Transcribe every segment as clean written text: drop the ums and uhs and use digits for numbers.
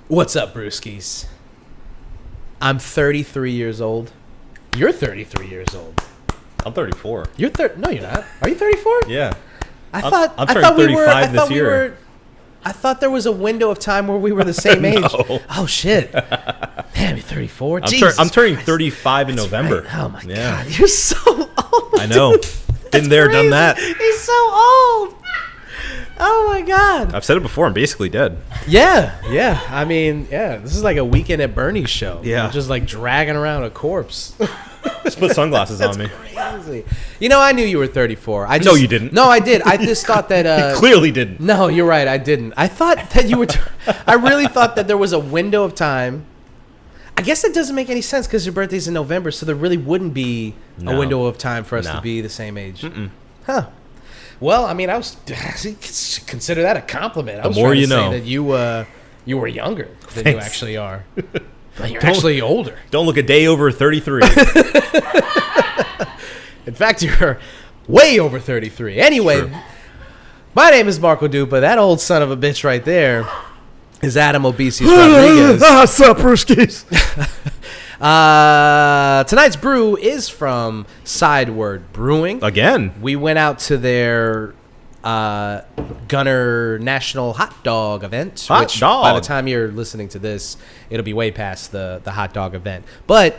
What's up, brewskis? I'm 33 years old. You're 33 years old. I'm 34. You're No, you're not. Are you 34? Yeah. I'm turning 35 this year. I thought there was a window of time where we were the same age. No. Oh shit! Damn, you're 34. I'm turning 35 in November. Right. Oh my god, you're so old. I know. Been there, done that. He's so old. Oh my god. I've said it before. I'm basically dead. Yeah. I mean, this is like a Weekend at Bernie's show. Yeah. I'm just like dragging around a corpse. Just put sunglasses on me. Crazy. You know, I knew you were 34. No, you didn't. No, I did. I just thought that. You clearly didn't. No, you're right. I didn't. I thought that you were. I really thought that there was a window of time. I guess that doesn't make any sense because your birthday's in November, so there really wouldn't be a window of time for us to be the same age. Huh. Well, I mean, I was consider that a compliment. I was more trying to you say know. that you were younger than you actually are. But you're Don't- actually older. Don't look a day over 33. In fact, you're way over 33. Anyway, True. my name is Marco Dupa. That old son of a bitch right there is Adam Obesius Rodriguez. What's up, Brewskis? Tonight's brew is from Sideward Brewing. Again. We went out to their Gunner National Hot Dog event. Hot dog. By the time you're listening to this, it'll be way past the hot dog event. But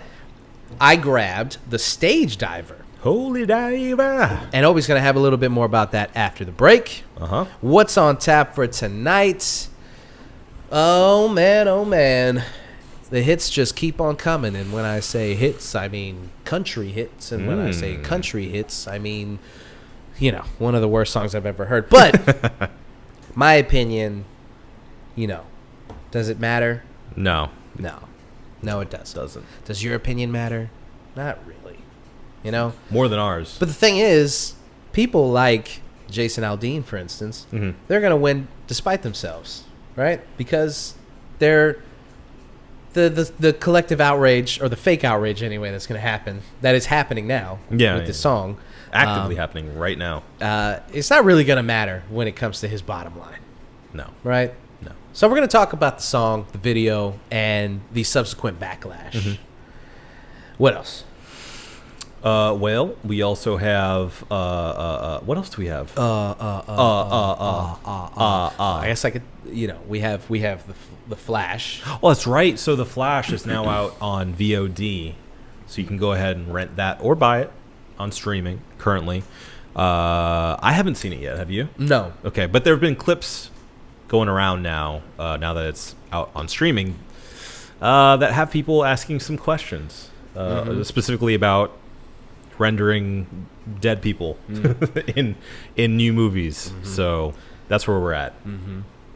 I grabbed the Stage Diver. Holy diver. And Obi's going to have a little bit more about that after the break. Uh-huh. What's on tap for tonight? Oh, man. The hits just keep on coming. And when I say hits, I mean country hits. And when I say country hits, I mean, one of the worst songs I've ever heard. But my opinion, does it matter? No. No, it doesn't. Doesn't. Does your opinion matter? Not really. More than ours. But the thing is, people like Jason Aldean, for instance, they're going to win despite themselves, right? Because they're the collective outrage, or the fake outrage anyway, that's going to happen, that is happening now with this song. Actively happening right now. It's not really going to matter when it comes to his bottom line. No. Right? No. So we're going to talk about the song, the video, and the subsequent backlash. What else? Well, we also have what else do we have? I guess I could, we have the Flash. Oh, that's right. So the Flash is now out on VOD, so you can go ahead and rent that or buy it on streaming currently. I haven't seen it yet. Have you? No. Okay, but there have been clips going around now that it's out on streaming, that have people asking some questions, specifically about rendering dead people in new movies. So that's where we're at.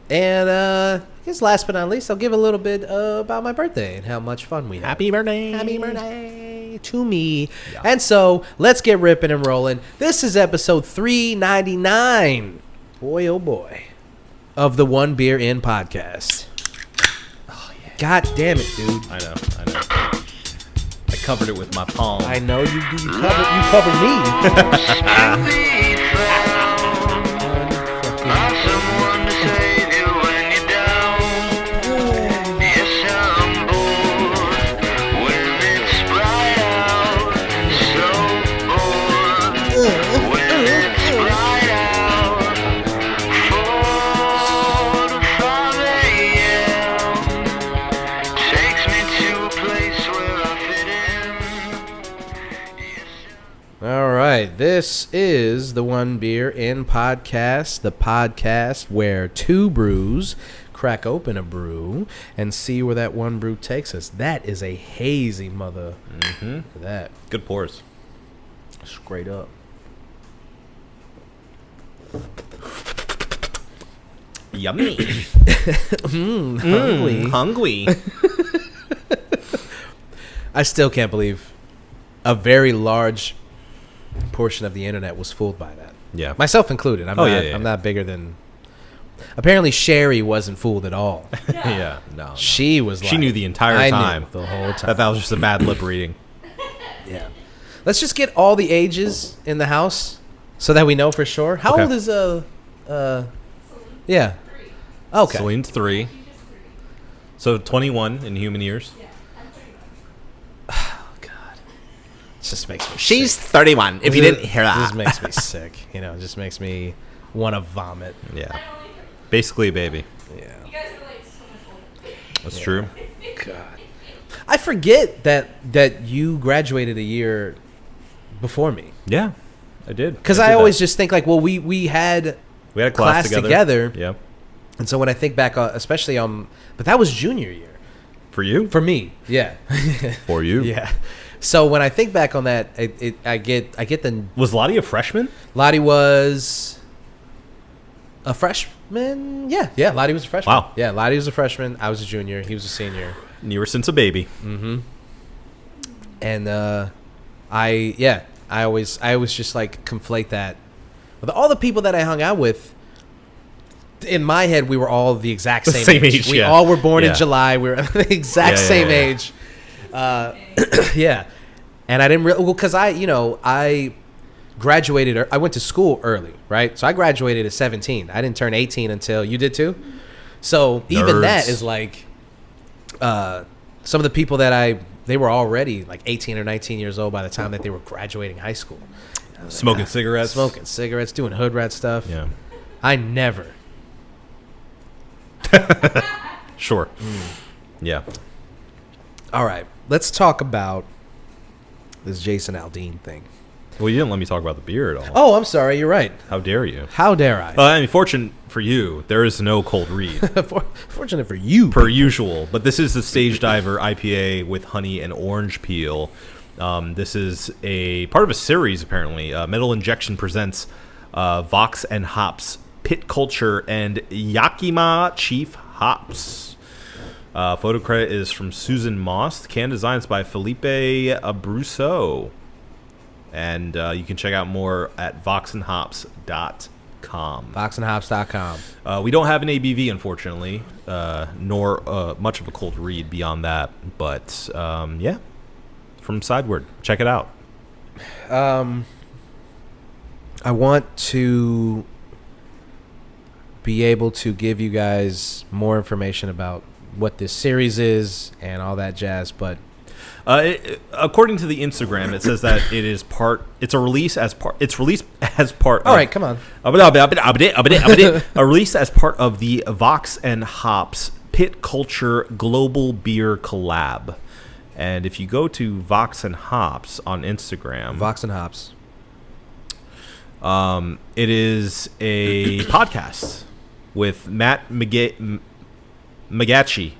And I guess last but not least, I'll give a little bit about my birthday and how much fun we had. Happy birthday to me. Yeah. And so let's get ripping and rolling. This is episode 399. Boy, oh boy. Of the One Beer In podcast. Oh, yeah. God damn it, dude. I know. I covered it with my palm. I know you do. You covered me. This is the One Beer In podcast, the podcast where two brews crack open a brew and see where that one brew takes us. That is a hazy mother. Look at that. Good pours. Straight up. Yummy. Hungry. Hungry. I still can't believe a very large portion of the internet was fooled by that. Yeah. Myself included. I'm not bigger than... Apparently Sherry wasn't fooled at all. Yeah. No. She was She knew the entire time. The whole time. That was just a bad lip reading. Yeah. Let's just get all the ages in the house so that we know for sure. How old is yeah. Okay. Celine's 3. So 21 in human years. Yeah, I'm 31. Oh God, it just makes me. She's sick. 31. If you didn't hear It that, just makes me sick. You know, it just makes me want to vomit. Yeah. I'm only 30. Basically a baby. Yeah. You guys are like so much older. That's true. God, I forget that you graduated a year before me. Yeah, I did. Because did I always that. just think like, well, we had we had a class together. Yeah. And so when I think back, especially but that was junior year For you? for me. Yeah. For you? Yeah. So when I think back on that, I get the Was Lottie a freshman? Lottie was a freshman. Yeah. Lottie was a freshman. Wow. Yeah, Lottie was a freshman. I was a junior. He was a senior. And you were since a baby. Mm-hmm. And I always just like conflate that with all the people that I hung out with. In my head, we were all the exact same, Same age, We yeah. all were born Yeah. in July. We were the exact Yeah, same yeah. age. Yeah. And I didn't really, because I graduated, I went to school early, right? So I graduated at 17. I didn't turn 18 until, you did too? So even Nerds. that is like, some of the people that they were already like 18 or 19 years old by the time that they were graduating high school. Smoking cigarettes. Smoking cigarettes, doing hood rat stuff. Yeah. I never. Sure. Yeah. All right, let's talk about this Jason Aldean thing. Well, you didn't let me talk about the beer at all. Oh, I'm sorry. You're right. How dare you? How dare I? I mean, fortunate for you, there is no cold read. Fortunate for you. Per usual, but this is the Stage Diver IPA with honey and orange peel. This is a part of a series, apparently. Metal Injection presents Vox and Hops, Pit Culture, and Yakima Chief Hops. Photo credit is from Susan Moss. Can designs by Felipe Abruzzo. And you can check out more at voxandhops.com. Voxandhops.com. We don't have an ABV, unfortunately, nor much of a cold read beyond that. But, yeah, from Sideward. Check it out. I want to be able to give you guys more information about what this series is and all that jazz, but According to the Instagram, it says that it's released as part all right, come on. a release as part of the Vox and Hops Pit Culture Global Beer Collab. And if you go to Vox and Hops on Instagram, Vox and Hops. it is a podcast with Matt Magacci.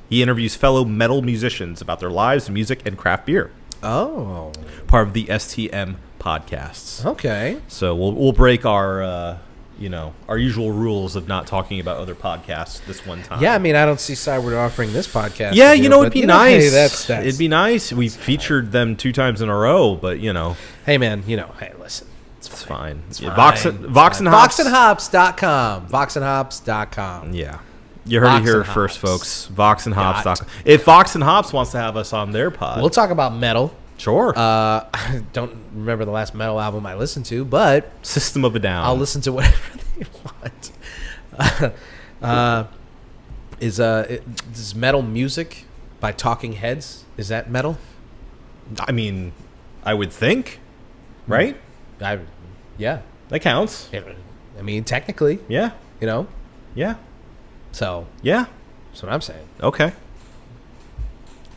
He interviews fellow metal musicians about their lives, music, and craft beer. Oh, Part of the STM podcasts. okay. So we'll break our usual rules of not talking about other podcasts this one time. Yeah, I mean, I don't see Sideward offering this podcast. Yeah, to do, it'd but, be nice. Hey, that's It'd be nice. We featured them 2 times in a row, but Hey, man, hey, listen. it's fine. It's Yeah, fine. Vox and Hops. Voxandhops.com. Voxandhops.com. Yeah. You heard Vox it here and first, Hops. folks. VoxandHops.com. If Vox and Hops wants to have us on their pod, We'll talk about metal. sure. I don't remember the last metal album I listened to, but System of a Down. I'll listen to whatever they want. Is metal music by Talking Heads? Is that metal? I mean, I would think, right? Yeah. That counts. I mean, technically, Yeah. Yeah. So Yeah. that's what I'm saying. Okay.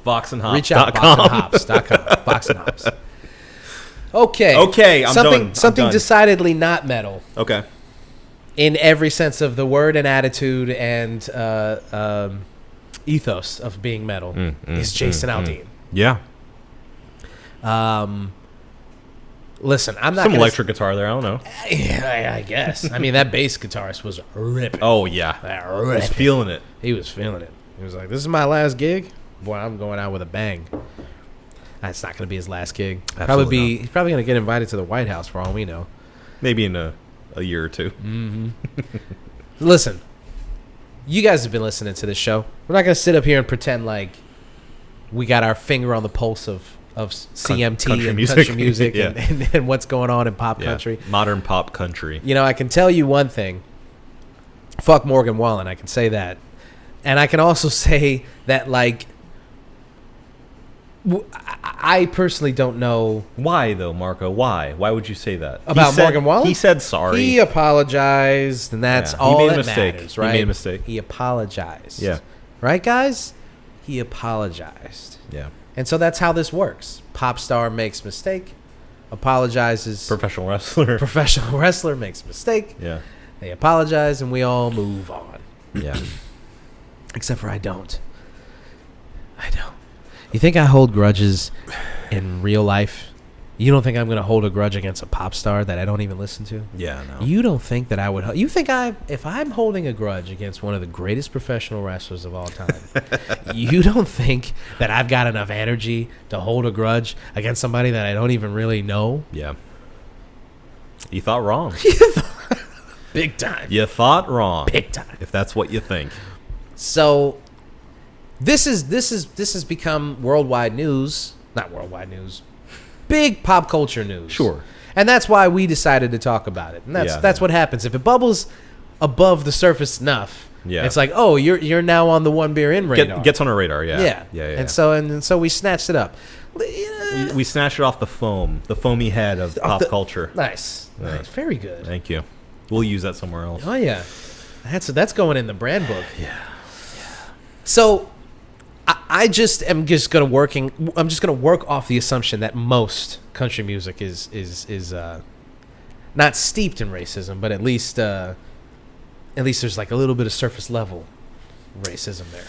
VoxandHops.com. Reach out, VoxandHops.com. Vox and Hops. Okay. Okay, I'm done. Something I'm done. decidedly not metal Okay. in every sense of the word and attitude and ethos of being metal is Jason Aldean. Yeah. Listen, I'm not Some gonna electric guitar there. I don't know. I guess. I mean, that bass guitarist was ripping. Oh, yeah. I was feeling it. He was feeling it. He was like, "This is my last gig. Boy, I'm going out with a bang." That's not going to be his last gig. Absolutely He's probably going to get invited to the White House for all we know. Maybe in a year or two. Listen, you guys have been listening to this show. We're not going to sit up here and pretend like we got our finger on the pulse of CMT country and music. country music Yeah. and what's going on in pop Yeah. country. Modern pop country. I can tell you one thing. Fuck Morgan Wallen. I can say that. And I can also say that, like, I personally don't know Why though, Marco? Why? Why would you say that? about Morgan Wallen. He said sorry. He apologized, and that's Yeah, he all made a that mistake. matters, He right? made a mistake. He apologized. Yeah. Right, guys? He apologized. Yeah. And so that's how this works. Pop star makes mistake, apologizes. Professional wrestler. Professional wrestler makes mistake. Yeah. They apologize, and we all move on. Yeah. Except for I don't. I don't. You think I hold grudges in real life? You don't think I'm going to hold a grudge against a pop star that I don't even listen to? Yeah, no. You don't think that I would? You think if I'm holding a grudge against one of the greatest professional wrestlers of all time, you don't think that I've got enough energy to hold a grudge against somebody that I don't even really know? Yeah. You thought wrong. Big time. You thought wrong. Big time. If that's what you think. So this has become worldwide news. Not worldwide news. Big pop culture news. Sure. And that's why we decided to talk about it. And that's what happens. If it bubbles above the surface enough, it's like, oh, you're now on the one beer in radar. Gets on our radar, yeah. Yeah. And so we snatched it up. We snatched it off the foamy head of pop culture. Nice. Yeah. Nice. Very good. Thank you. We'll use that somewhere else. Oh yeah. That's going in the brand book. Yeah. So I'm just gonna work off the assumption that most country music is not steeped in racism, but at least there's like a little bit of surface level racism there.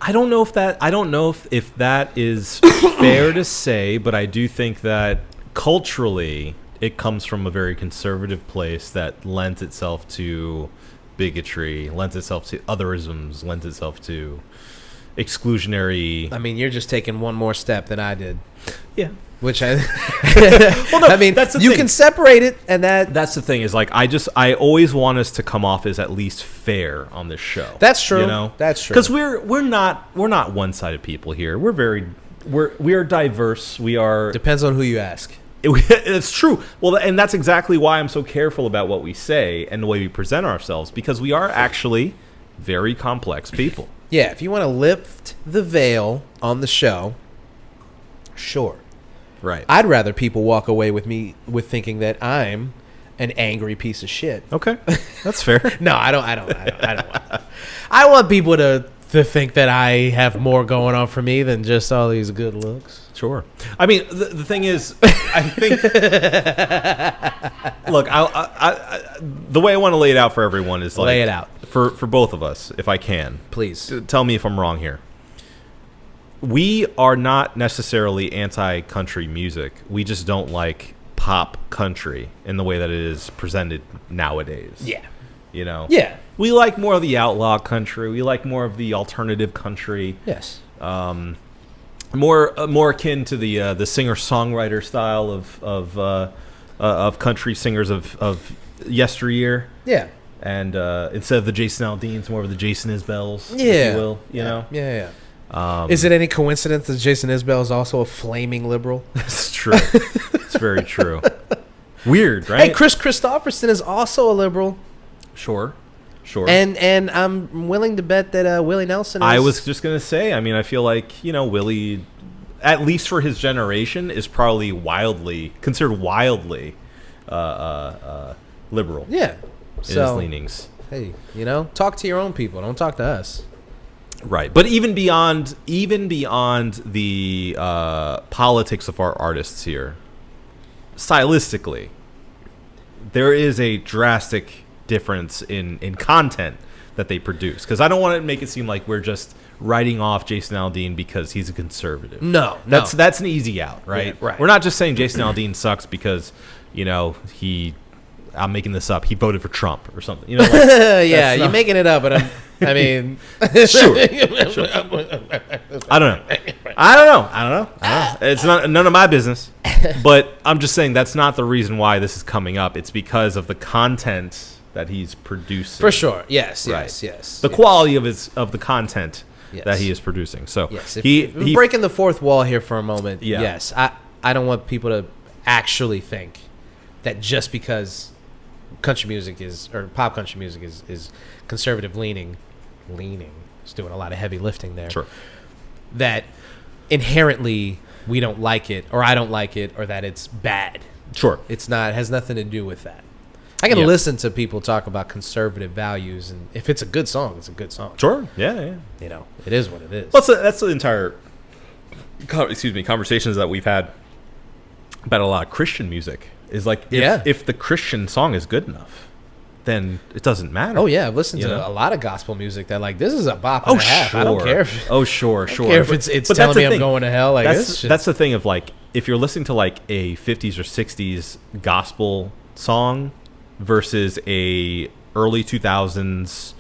I don't know if that is fair to say, but I do think that culturally it comes from a very conservative place that lends itself to bigotry, lends itself to otherisms, lends itself to exclusionary. I mean, you're just taking one more step than I did. Yeah. Which I Well, no, I mean, that's the you thing. can separate it, and that's the thing is, like, I always want us to come off as at least fair on this show. That's true. You know, that's true. Because we're not one-sided people here. We are diverse. We are. Depends on who you ask. It's true. Well, and that's exactly why I'm so careful about what we say and the way we present ourselves, because we are actually very complex people. Yeah, if you want to lift the veil on the show, sure. Right. I'd rather people walk away with me with thinking that I'm an angry piece of shit. Okay, that's fair. No, I don't want that. I want people to think that I have more going on for me than just all these good looks. Sure. I mean, the thing is, I think. Look, the way I want to lay it out for everyone is like, lay it out for both of us, if I can. Please Tell me if I'm wrong here. We are not necessarily anti-country music. We just don't like pop country in the way that it is presented nowadays. Yeah. You know? Yeah. We like more of the outlaw country. We like more of the alternative country. Yes. More akin to the singer-songwriter style of country singers of yesteryear. Yeah. And instead of the Jason Aldeans, more of the Jason Isbells, yeah. if you will. You know? Yeah. Is it any coincidence that Jason Isbell is also a flaming liberal? That's true. It's very true. Weird, right? Hey, Chris Christopherson is also a liberal. Sure. And I'm willing to bet that Willie Nelson is. I was just going to say, I mean, I feel like, Willie, at least for his generation, is probably considered wildly liberal. Yeah. In his leanings. Hey, talk to your own people. Don't talk to us. Right. But even beyond the politics of our artists here, stylistically, there is a drastic difference in content that they produce. Because I don't want to make it seem like we're just writing off Jason Aldean because he's a conservative. No. That's an easy out, right? Yeah, right. We're not just saying Jason Aldean sucks because, I'm making this up, he voted for Trump or something. Yeah, you're making it up, but I mean... Sure. I don't know. It's none of my business. But I'm just saying that's not the reason why this is coming up. It's because of the content that he's producing. For sure. Yes. The quality of the content that he is producing. So yes, he breaking the fourth wall here for a moment. Yeah. Yes, I don't want people to actually think that just because country music or pop country music is conservative leaning, leaning. It's doing a lot of heavy lifting there. Sure. That inherently we don't like it, or I don't like it, or that it's bad. Sure. It's not. It has nothing to do with that. I can listen to people talk about conservative values, and if it's a good song, it's a good song. Sure. Yeah. You know, it is what it is. Well, that's the entire conversations that we've had about a lot of Christian music. Is like if the Christian song is good enough, then it doesn't matter. Oh yeah, I've listened to a lot of gospel music that like this is a bop and a half. Sure. I don't care. If, sure. I don't care if it's telling me I'm going to hell. Like that's the thing of like if you're listening to like a 50s or 60s gospel song versus a early 2000s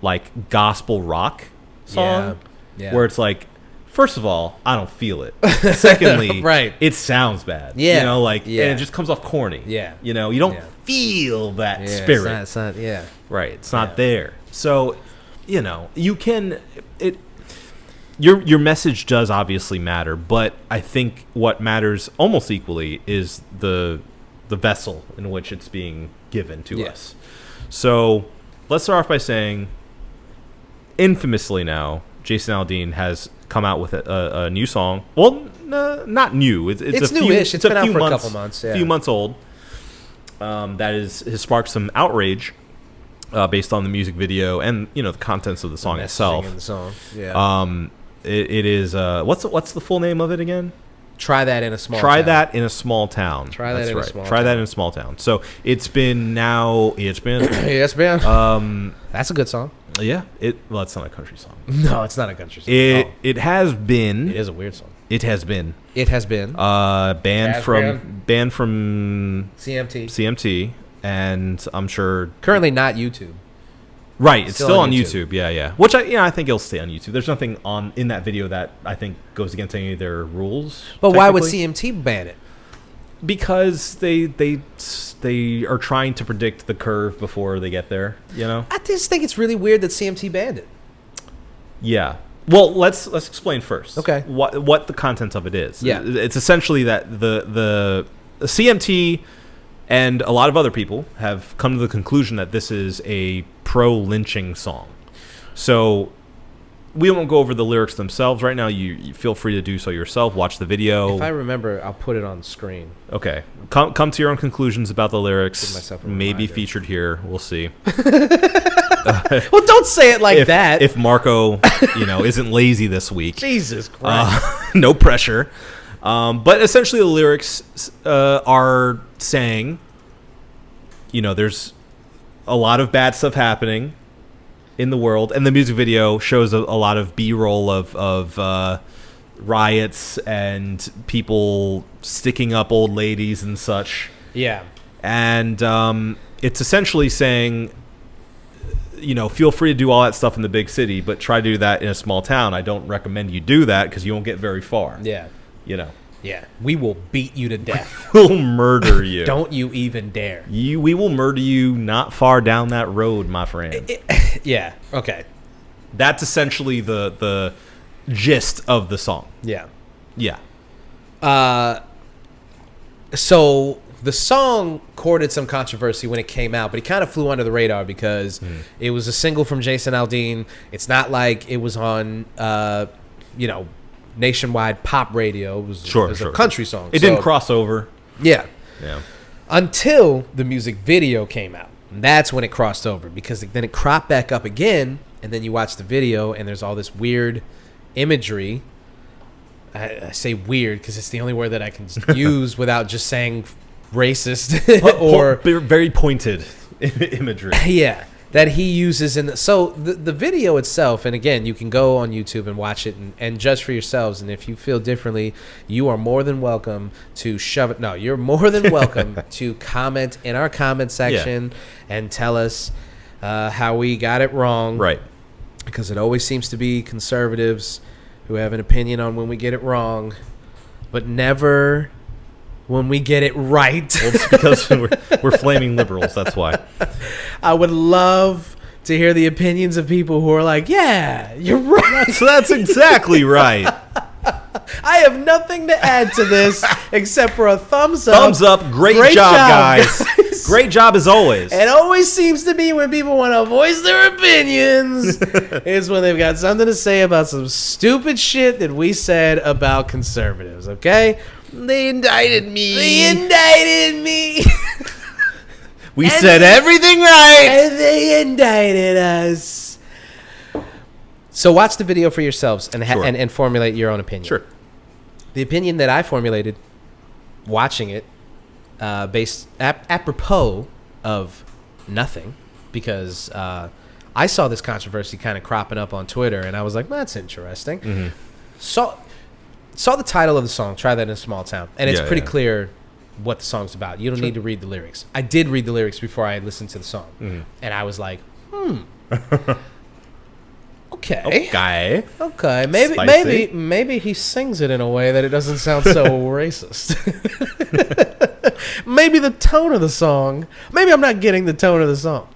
like gospel rock song, where it's like, first of all, I don't feel it. Secondly, right, it sounds bad. Yeah, you know, like and it just comes off corny. Yeah, you know, you don't feel that spirit. It's not right. It's not there. So, you know, you can it. Your message does obviously matter, but I think what matters almost equally is the vessel in which it's being given to us. So let's start off by saying, infamously now, Jason Aldean has come out with a new song. Well, not new. It's newish. It's been out for a couple months. A few months old. That has sparked some outrage based on the music video and the contents of the song itself. In the song. Yeah. It is what's the full name of it again? Try that in a small town. Try that in a small town. Try that in a small town. Try that in a small town. So it's been That's a good song. Yeah. Well, it's not a country song. No, it's not a country song. It has been. It is a weird song. It has been. Banned from CMT, and I'm sure currently not YouTube. Right, it's still on YouTube. Yeah. Which I think it'll stay on YouTube. There's nothing in that video that I think goes against any of their rules. But why would CMT ban it? Because they are trying to predict the curve before they get there. You know, I just think it's really weird that CMT banned it. Yeah. Well, let's explain first. Okay. What the content of it is. Yeah. It's essentially that the CMT and a lot of other people have come to the conclusion that this is a pro-lynching song. So we won't go over the lyrics themselves right now. You feel free to do so yourself. Watch the video. If I remember, I'll put it on the screen. Okay. Come to your own conclusions about the lyrics. Maybe featured here. We'll see. Well, don't say it like that. If Marco, isn't lazy this week. Jesus Christ. No pressure. But essentially the lyrics are saying, there's a lot of bad stuff happening in the world, and the music video shows a lot of B-roll of riots and people sticking up old ladies and such. Yeah. And it's essentially saying, feel free to do all that stuff in the big city, but try to do that in a small town. I don't recommend you do that because you won't get very far. Yeah. Yeah. We will beat you to death. We'll murder you. Don't you even dare. We will murder you not far down that road, my friend. Yeah. Okay. That's essentially the gist of the song. Yeah. Yeah. So the song courted some controversy when it came out, but it kind of flew under the radar because it was a single from Jason Aldean. It's not like it was on, nationwide pop radio. It was a country song. It didn't cross over. Yeah. Yeah. Until the music video came out. And that's when it crossed over because then it cropped back up again, and then you watch the video and there's all this weird imagery. I say weird because it's the only word that I can use without just saying racist or very pointed imagery. Yeah. That he uses so the video itself, and again, you can go on YouTube and watch it and judge for yourselves. And if you feel differently, you are more than welcome to shove it. No, you're more than welcome to comment in our comment section and tell us how we got it wrong. Right. Because it always seems to be conservatives who have an opinion on when we get it wrong, but never when we get it right. Well, it's because we're flaming liberals. That's why. I would love to hear the opinions of people who are like, yeah, you're right. That's exactly right. I have nothing to add to this except for a thumbs up. Thumbs up. Great job, guys. Great job as always. It always seems to be when people want to voice their opinions is when they've got something to say about some stupid shit that we said about conservatives, okay? They indicted me. We said everything right. And they indicted us. So watch the video for yourselves and Sure. and formulate your own opinion. Sure. The opinion that I formulated watching it, based apropos of nothing, because I saw this controversy kind of cropping up on Twitter, and I was like, that's interesting. Mm-hmm. Saw the title of the song, Try That in a Small Town, and it's Yeah, pretty yeah. clear what the song's about. You don't need to read the lyrics. I did read the lyrics before I listened to the song, and I was like, okay. Okay, maybe he sings it in a way that it doesn't sound so racist. Maybe the tone of the song. Maybe I'm not getting the tone of the song.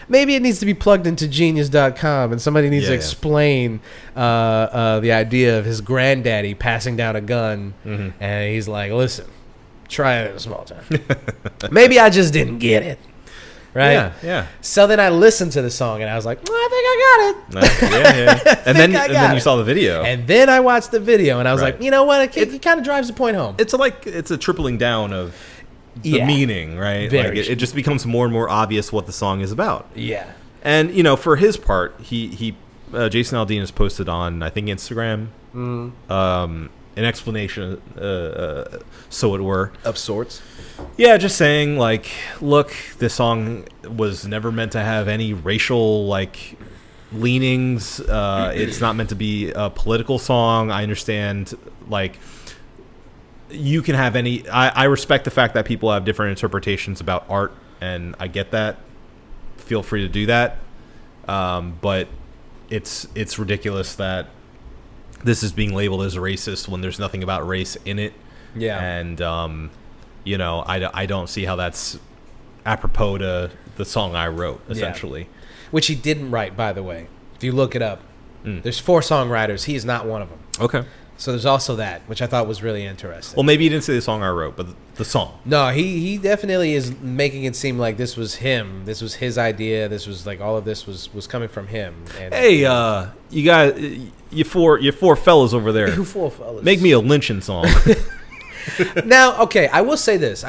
Maybe it needs to be plugged into genius.com and somebody needs to explain the idea of his granddaddy passing down a gun, and he's like, listen, try it in a small town. Maybe I just didn't get it. Right? Yeah. So then I listened to the song and I was like, I think I got it. Yeah. And then you saw the video. And then I watched the video and I was Right. like, you know what? It kind of drives the point home. It's a tripling down of the meaning, right? Very Like it just becomes more and more obvious what the song is about. Yeah. And for his part, he Jason Aldean has posted on, I think, Instagram, an explanation, so it were, Of sorts. Yeah, just saying, like, look, this song was never meant to have any racial, like, leanings. It's not meant to be a political song. I understand, like, you can have any... I respect the fact that people have different interpretations about art, and I get that. Feel free to do that. But it's ridiculous that this is being labeled as racist when there's nothing about race in it. Yeah. And... I don't see how that's apropos to the song I wrote, essentially. Yeah. Which he didn't write, by the way. If you look it up, there's 4 songwriters. He is not one of them. Okay. So there's also that, which I thought was really interesting. Well, maybe he didn't say the song I wrote, but the song. No, he definitely is making it seem like this was him. This was his idea. This was like all of this was coming from him. And, Hey, you guys, you four fellas over there. you 4 fellas. Make me a lynching song. Now, okay, I will say this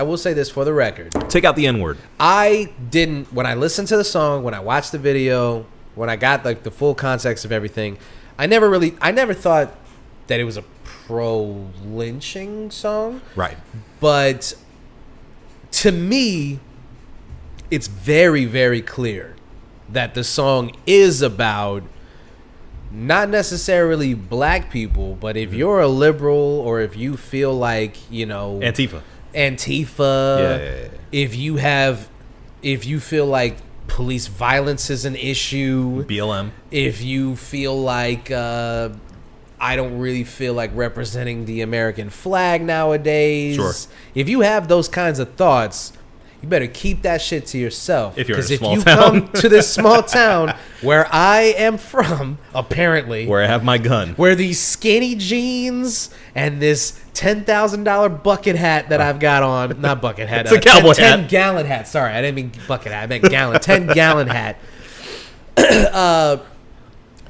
for the record. Take out the N-word. I didn't, when I listened to the song, when I watched the video, when I got like the full context of everything, I never thought that it was a pro-lynching song. Right. But to me, it's very, very clear that the song is about not necessarily black people, but if you're a liberal or if you feel like, Antifa. Yeah. If you feel like police violence is an issue, BLM. if you feel like I don't really feel like representing the American flag nowadays. Sure. If you have those kinds of thoughts, you better keep that shit to yourself. If you're in a if small you town. come to this small town where I am from, apparently, Where I have my gun. where these skinny jeans and this $10,000 bucket hat that I've got on, not bucket hat, It's a cowboy hat. 10-gallon hat. Sorry, I didn't mean bucket hat. I meant gallon. 10-gallon hat.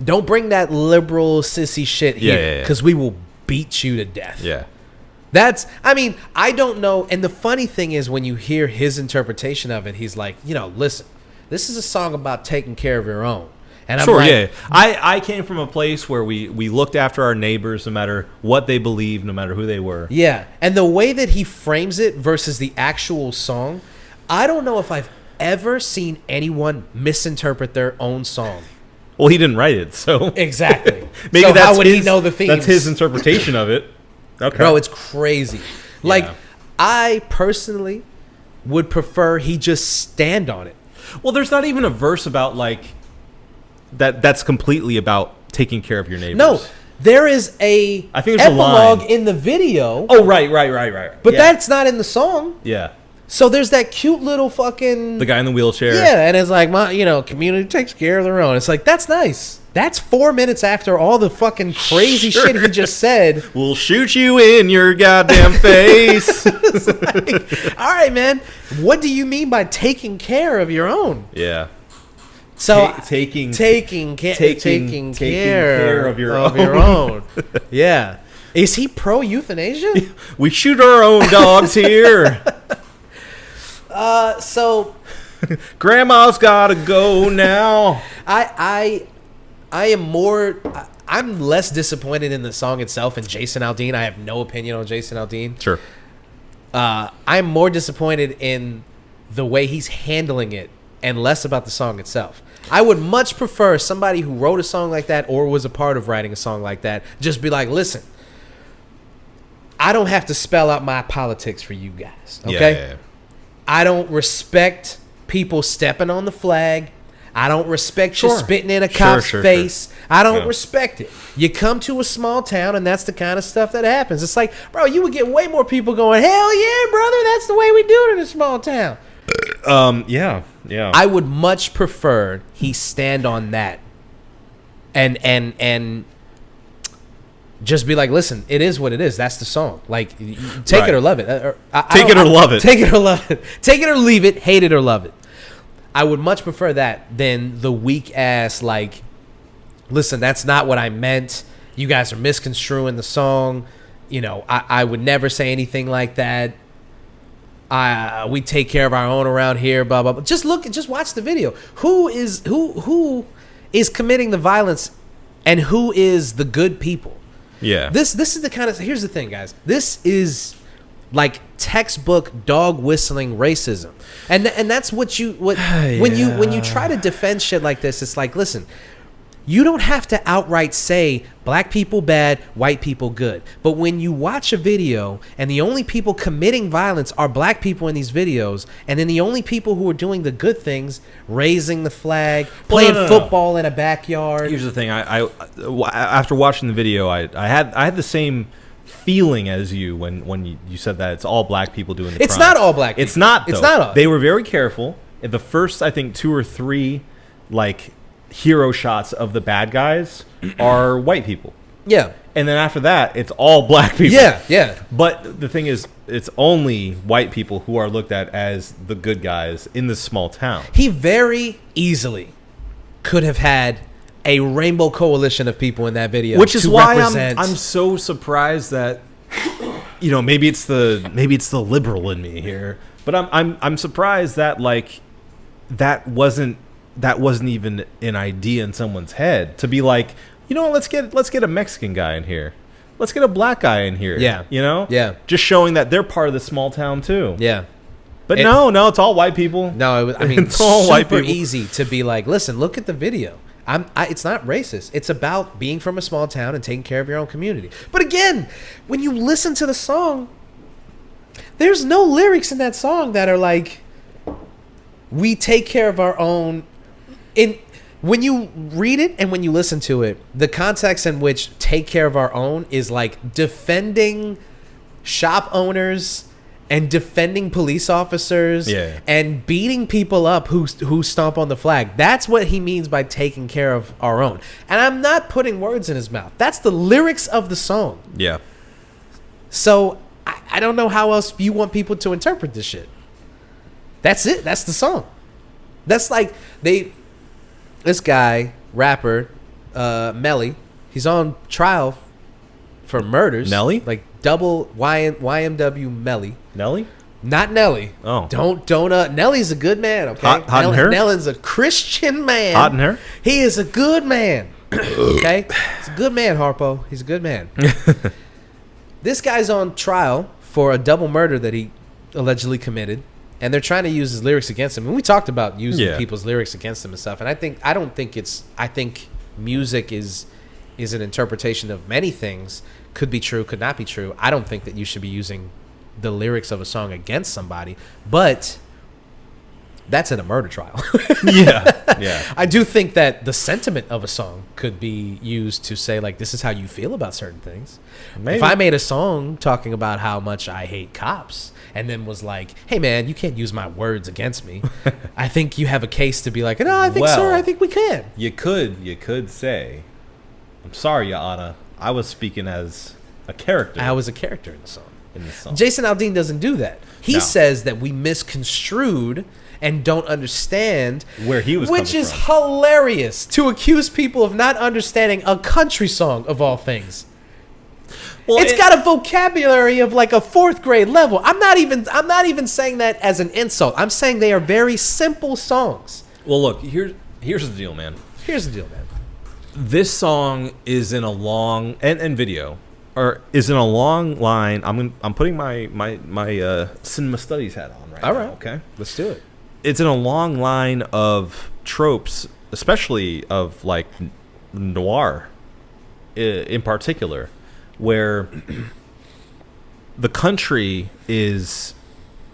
Don't bring that liberal sissy shit here because we will beat you to death. Yeah. I don't know. And the funny thing is when you hear his interpretation of it, he's like, listen, this is a song about taking care of your own. And I'm like, I came from a place where we looked after our neighbors no matter what they believed, no matter who they were. Yeah. And the way that he frames it versus the actual song, I don't know if I've ever seen anyone misinterpret their own song. Well, he didn't write it, so Exactly. maybe so that's how would he know the themes? That's his interpretation of it. Okay. Bro, it's crazy. Like, Yeah. I personally would prefer he just stand on it. Well, there's not even a verse about like that's completely about taking care of your neighbors. No, there is a I think there's a epilogue line. in the video, Oh, right. but Yeah. that's not in the song. Yeah. So there's that cute little fucking The guy in the wheelchair. yeah, and it's like community takes care of their own. It's like that's nice. That's 4 minutes after all the fucking crazy Sure. shit he just said. We'll shoot you in your goddamn face. It's like, all right, man. What do you mean by taking care of your own? Yeah. So Taking care of your own. Yeah. Is he pro euthanasia? We shoot our own dogs here. So Grandma's gotta go now. I'm less disappointed in the song itself and Jason Aldean. I have no opinion on Jason Aldean. Sure. I'm more disappointed in the way he's handling it and less about the song itself. I would much prefer somebody who wrote a song like that or was a part of writing a song like that just be like, listen, I don't have to spell out my politics for you guys, okay? Yeah. I don't respect people stepping on the flag. I don't respect you spitting in a cop's face. I don't respect it. You come to a small town, and that's the kind of stuff that happens. It's like, bro, you would get way more people going, hell yeah, brother, that's the way we do it in a small town. Yeah. I would much prefer he stand on that and just be like, listen, it is what it is. That's the song. Like, take it or love it. Take it or love it. Take it or love it. Take it or leave it. Hate it or love it. I would much prefer that than the weak ass, like, listen, that's not what I meant. You guys are misconstruing the song. I would never say anything like that. We take care of our own around here, blah, blah, blah. Just watch the video. Who is committing the violence and who is the good people? Yeah. This is the kind of, here's the thing, guys. This is like textbook dog whistling racism. And that's when you try to defend shit like this, it's like, listen, you don't have to outright say black people bad, white people good. But when you watch a video and the only people committing violence are black people in these videos, and then the only people who are doing the good things, raising the flag, playing football in a backyard. Here's the thing. I after watching the video, I had the same feeling as you when you said that it's all black people doing the It's crimes. not all black people. It's not, though. It's not all. They were very careful. In the first, I think, 2 or 3, like, hero shots of the bad guys are white people. Yeah. And then after that, it's all black people. Yeah. But the thing is, it's only white people who are looked at as the good guys in this small town. He very easily could have had a rainbow coalition of people in that video, which is to why represent. I'm so surprised that maybe it's the liberal in me here, but I'm surprised that like that wasn't even an idea in someone's head to be like, let's get a Mexican guy in here, let's get a black guy in here. Yeah. Just showing that they're part of the small town too. Yeah. But no, it's all white people. No, I mean, it's all white super people. easy to be like, listen, look at the video. It's not racist. It's about being from a small town and taking care of your own community. But again, when you listen to the song, there's no lyrics in that song that are like, we take care of our own. When you read it and when you listen to it, the context in which take care of our own is like defending shop owners and defending police officers and beating people up who stomp on the flag. That's what he means by taking care of our own. And I'm not putting words in his mouth. That's the lyrics of the song. Yeah. So I don't know how else you want people to interpret this shit. That's it. That's the song. That's like this guy, rapper, Melly, he's on trial for murders. Nelly? Like double YMW Melly. Nelly? Not Nelly. Oh. Don't Nelly's a good man, okay? Hot in her? Nelly's a Christian man. Hot in her? He is a good man. Okay? He's a good man, Harpo. He's a good man. This guy's on trial for a double murder that he allegedly committed, and they're trying to use his lyrics against him. And we talked about using people's lyrics against him and stuff. And I think music is an interpretation of many things. Could be true, could not be true. I don't think that you should be using the lyrics of a song against somebody. But that's in a murder trial. Yeah. I do think that the sentiment of a song could be used to say, like, this is how you feel about certain things. Maybe. If I made a song talking about how much I hate cops and then was like, hey, man, you can't use my words against me, I think you have a case to be like, no, I think, sir, I think we can. You could say, I'm sorry, Your Honor, I was speaking as a character. I was a character in the song. song. Jason Aldean doesn't do that. He says that we misconstrued and don't understand where he was which coming is from. hilarious to accuse people of not understanding a country song of all things. Well, It's got a vocabulary of like a 4th grade level. I'm not even saying that as an insult. I'm saying they are very simple songs. Well, look, here's the deal, man. Here's the deal, man. This song is in a long and video, or is in a long line. I'm putting my cinema studies hat on right All now. right. Okay, Let's do it. it's in a long line of tropes, especially of like noir, in particular, where the country is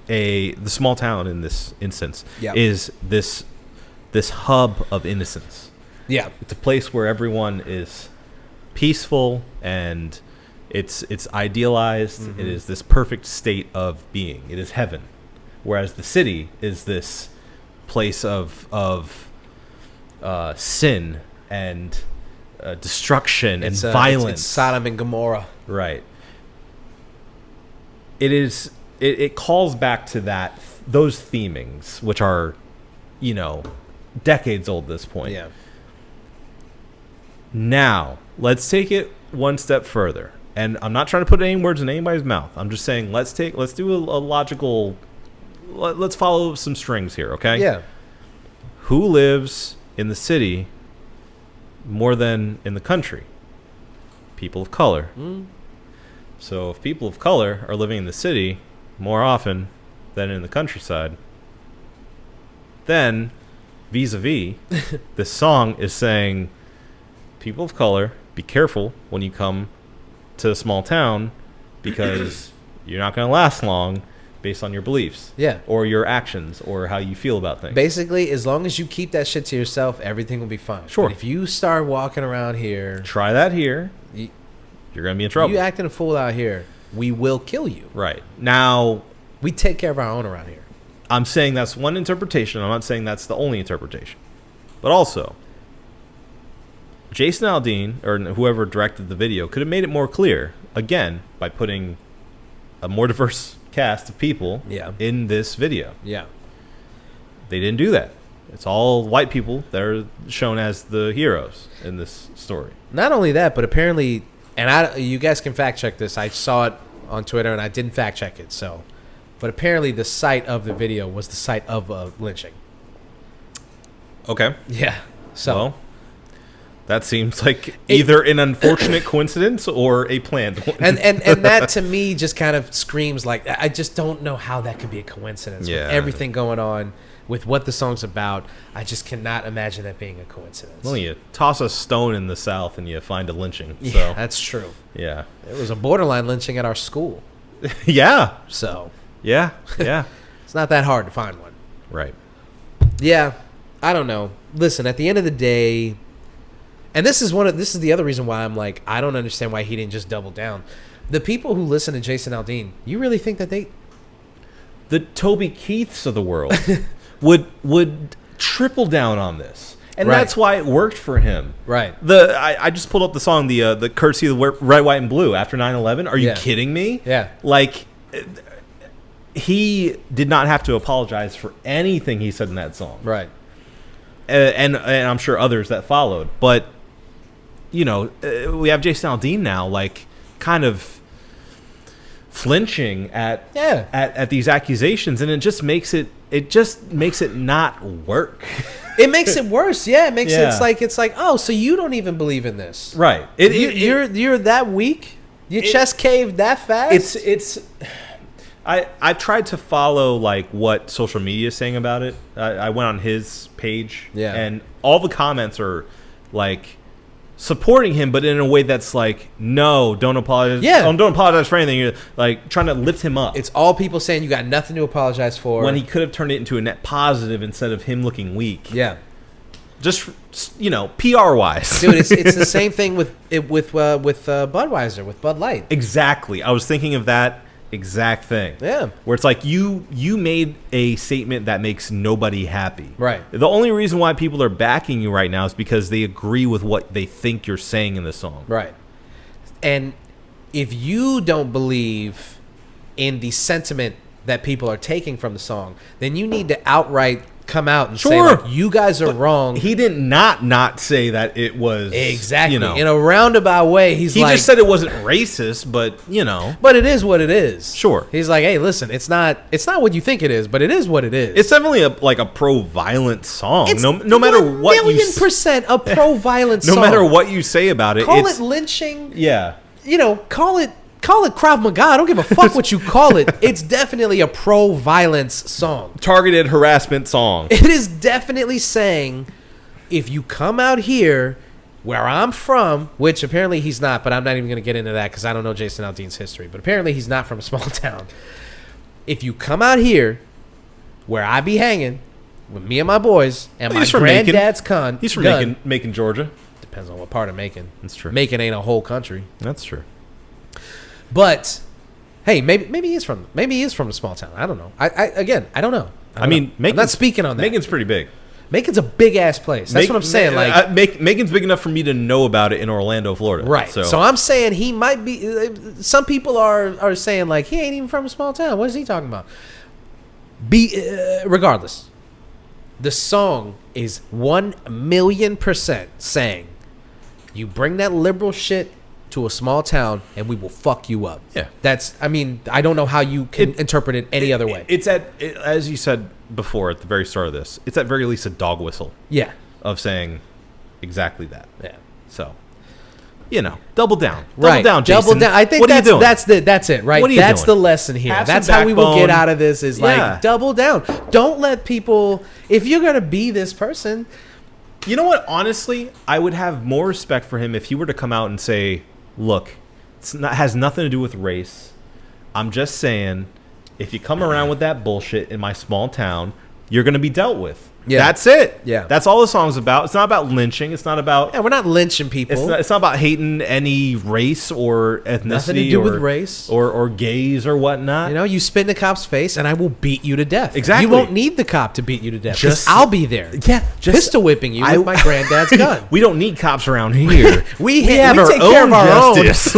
the small town in this instance is this hub of innocence. Yeah. It's a place where everyone is peaceful and it's idealized. Mm-hmm. It is this perfect state of being. It is heaven. Whereas the city is this place of sin and destruction and violence. It's Sodom and Gomorrah. Right. It calls back to those themings, which are, decades old at this point. Yeah. Now, let's take it one step further. And I'm not trying to put any words in anybody's mouth. I'm just saying let's do a logical, let's follow some strings here, okay? Yeah. Who lives in the city more than in the country? People of color. Mm. So if people of color are living in the city more often than in the countryside, then vis-a-vis, this song is saying, people of color, be careful when you come to a small town because you're not going to last long based on your beliefs. Yeah. Or your actions or how you feel about things. Basically, as long as you keep that shit to yourself, everything will be fine. Sure. But if you start walking around here, Try that here. You're going to be in trouble. you acting a fool out here, we will kill you. Right. Now, We take care of our own around here. I'm saying that's one interpretation. I'm not saying that's the only interpretation. But also, Jason Aldean, or whoever directed the video, could have made it more clear, again, by putting a more diverse cast of people in this video. Yeah. They didn't do that. It's all white people that are shown as the heroes in this story. Not only that, but apparently, and you guys can fact check this. I saw it on Twitter and I didn't fact check it. But apparently the site of the video was the site of a lynching. Okay. Yeah. So. Well, that seems like either an unfortunate coincidence or a planned one. And that to me just kind of screams like, I just don't know how that could be a coincidence with everything going on with what the song's about. I just cannot imagine that being a coincidence. Well, you toss a stone in the South and you find a lynching. Yeah, So, that's true. yeah. There was a borderline lynching at our school. Yeah. So Yeah. Yeah. it's not that hard to find one. Right. Yeah. I don't know. Listen, at the end of the day, and this is the other reason why I'm like, I don't understand why he didn't just double down. The people who listen to Jason Aldean, you really think that The Toby Keiths of the world would triple down on this. And Right. that's why it worked for him. Right. I just pulled up the song, the Courtesy of the Red, White, and Blue after 9/11. Are you Yeah. kidding me? Yeah. Like, he did not have to apologize for anything he said in that song. Right. And I'm sure others that followed. But, we have Jason Aldean now, like, kind of flinching at these accusations, and it just makes it not work. It makes it worse. Yeah, it makes it. Yeah. It's like, oh, so you don't even believe in this, Right. You're that weak. Your chest caved that fast. I've tried to follow like what social media is saying about it. I went on his page, Yeah. and all the comments are like supporting him, but in a way that's like, no, don't apologize. Yeah. Don't apologize for anything. You're like trying to lift him up. It's all people saying you got nothing to apologize for. When he could have turned it into a net positive instead of him looking weak. Yeah. Just, PR wise. Dude, it's the same thing with Budweiser, with Bud Light. Exactly. I was thinking of that exact thing. Yeah. Where it's like you made a statement that makes nobody happy. Right. The only reason why people are backing you right now is because they agree with what they think you're saying in the song. Right. And if you don't believe in the sentiment that people are taking from the song, then you need to outright come out and say, like, you guys are wrong. He did not say that it was exactly in a roundabout way. He just said it wasn't racist, but but it is what it is. Sure. He's like, hey, listen, it's not what you think it is, but it is what it is. It's definitely a pro-violent song. It's no matter what you 1,000,000% a pro-violent song. No matter what you say about it, call it lynching. Yeah. Call it Krav Maga. I don't give a fuck what you call it. It's definitely a pro-violence song. Targeted harassment song. It is definitely saying, if you come out here where I'm from, which apparently he's not, but I'm not even going to get into that because I don't know Jason Aldean's history, but apparently he's not from a small town. If you come out here where I be hanging with me and my boys and my granddad's gun. He's from Macon, Georgia. Depends on what part of Macon. That's true. Macon ain't a whole country. That's true. But hey, maybe he is from a small town. I don't know. I don't know. I'm not speaking on that. Macon's pretty big. Macon's a big ass place. That's what I'm saying. Macon's big enough for me to know about it in Orlando, Florida. Right. So I'm saying he might be. Some people are saying like he ain't even from a small town. What is he talking about? Regardless, the song is 1,000,000% saying you bring that liberal shit to a small town and we will fuck you up. Yeah. I don't know how you can interpret it any other way. It's as you said before at the very start of this, it's at very least a dog whistle. Yeah. Of saying exactly that. Yeah. So, double down. Right. Double down, Jason. Double down. I think that's it, right? What are you that's doing? the lesson here. Have that's some how we will backbone. get out of this is like double down. Don't let people, if you're going to be this person. You know what? Honestly, I would have more respect for him if he were to come out and say, look, has nothing to do with race. I'm just saying, if you come around with that bullshit in my small town, you're going to be dealt with. Yeah. That's it. Yeah. That's all the song's about. It's not about lynching. It's not about... Yeah, we're not lynching people. It's not about hating any race or ethnicity. Nothing to do with race. Or gays or whatnot. You spit in the cop's face and I will beat you to death. Exactly. You won't need the cop to beat you to death because I'll be there. Yeah. Pistol whipping you with my granddad's gun. We don't need cops around here. we have our take own care of our justice.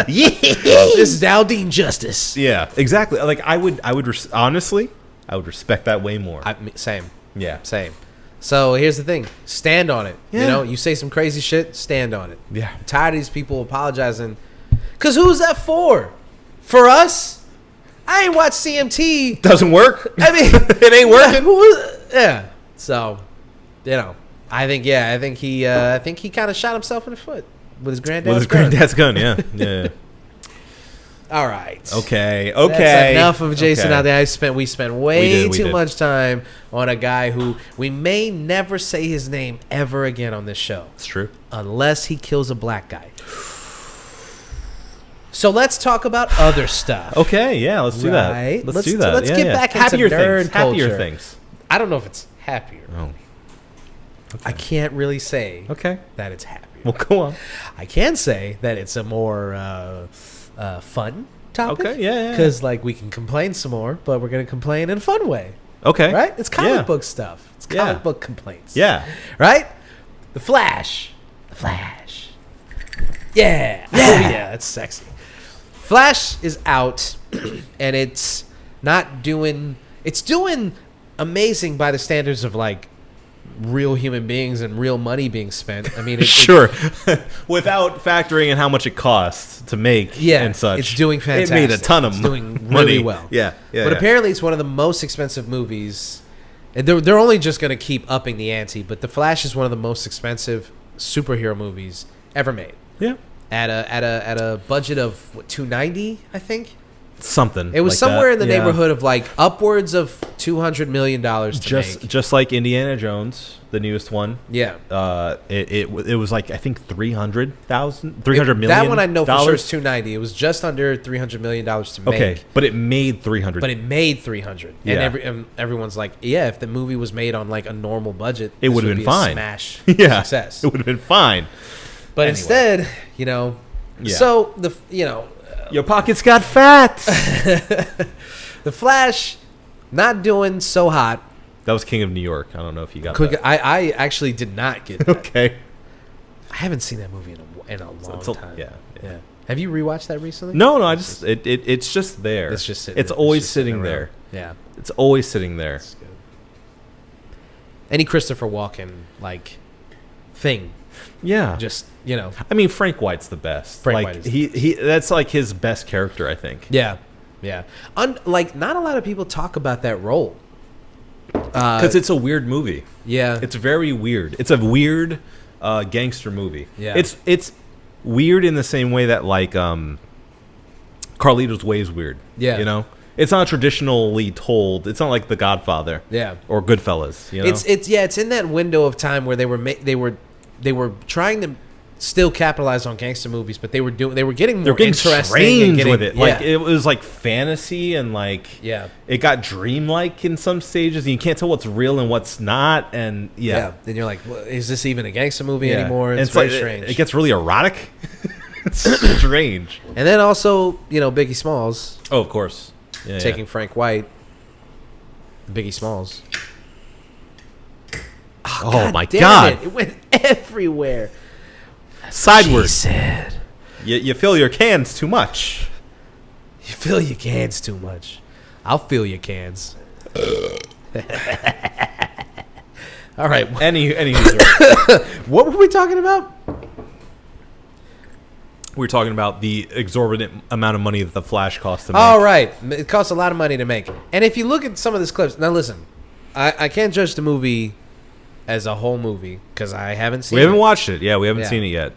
Yeah. This is Aldean justice. Yeah, exactly. Like honestly, I would respect that way more. Same. Yeah. Same. So here's the thing. Stand on it. Yeah. You say some crazy shit, stand on it. Yeah. I'm tired of these people apologizing. Because who's that for? For us? I ain't watched CMT. Doesn't work. I mean, it ain't working. Yeah. So, I think he kind of shot himself in the foot with his granddad's gun. Yeah. Yeah. All right. Okay. That's enough of Jason out there. We spent way we too did. much time on a guy who we may never say his name ever again on this show. It's true. Unless he kills a black guy. So let's talk about other stuff. Okay, yeah, let's do that. Let's do that. Let's get back into happier nerd things. culture. Happier things. I don't know if it's happier. Oh. Okay. I can't really say that it's happier. Well, go on. I can say that it's a more fun topic. Okay, yeah. Because we can complain some more, but we're going to complain in a fun way. Okay. Right? It's comic book stuff. It's comic book complaints. Yeah. Right? The Flash. Yeah. Oh, yeah, that's sexy. Flash is out, and it's doing amazing by the standards of real human beings and real money being spent. I mean, sure, without factoring in how much it costs to make and such. It's doing fantastic. It made a ton of money. It's doing really well. Yeah. But apparently it's one of the most expensive movies. And they're only just going to keep upping the ante, but The Flash is one of the most expensive superhero movies ever made. Yeah. At a budget of $290, I think. something. It was like somewhere in that. the Yeah. neighborhood of like upwards of $200 million to make. Just like Indiana Jones, the newest one. Yeah. It was like I think $300 million. That one I know for sure is 290. It was just under $300 million to make. Okay, but it made 300. But it made 300. Yeah. And everyone's like, yeah, if the movie was made on like a normal budget, It this would have be been fine. A smash yeah, success. It would have been fine. But Anyway. instead, you know, Yeah. so Your pockets got fat. the Flash not doing so hot. That was King of New York. I don't know if you got Quick, that. I actually did not get that. Okay. I haven't seen that movie in a long time. Yeah. Have you rewatched that recently? No, I just it's just there. It's just sitting. It's always just sitting around. there. Yeah. It's always sitting there. That's good. Any Christopher Walken like thing, Yeah. just I mean, Frank White's the best. Frank like White is he that's like his best character, I think. yeah. Like not a lot of people talk about that role Because it's a weird movie. yeah. It's very weird. It's a weird gangster movie. Yeah. It's weird in the same way that like Carlito's Way is weird. Yeah. You know? It's not traditionally told. It's not like The Godfather. Yeah. Or Goodfellas. You know? It's in that window of time where they were trying to still capitalize on gangster movies, but they were getting more They're getting interesting strange and with it. Yeah. Like it was like fantasy and like Yeah. it got dreamlike in some stages. And you can't tell what's real and what's not. And yeah. Then you're like, well, is this even a gangster movie Yeah. anymore? And It's very like, strange. It gets really erotic. It's strange. And then also, Biggie Smalls Oh, of course. Yeah, taking Frank White, Biggie Smalls. Oh, God my damn God. It went everywhere. Sideward. She said, You fill your cans too much. "You fill your cans too much. I'll fill your cans." All right. Any What were we talking about? We're talking about the exorbitant amount of money that the Flash cost to make. All right. It costs a lot of money to make. And if you look at some of these clips, now listen, I can't judge the movie as a whole movie because I haven't seen We haven't it. watched it. Yeah, we haven't Yeah. seen it yet.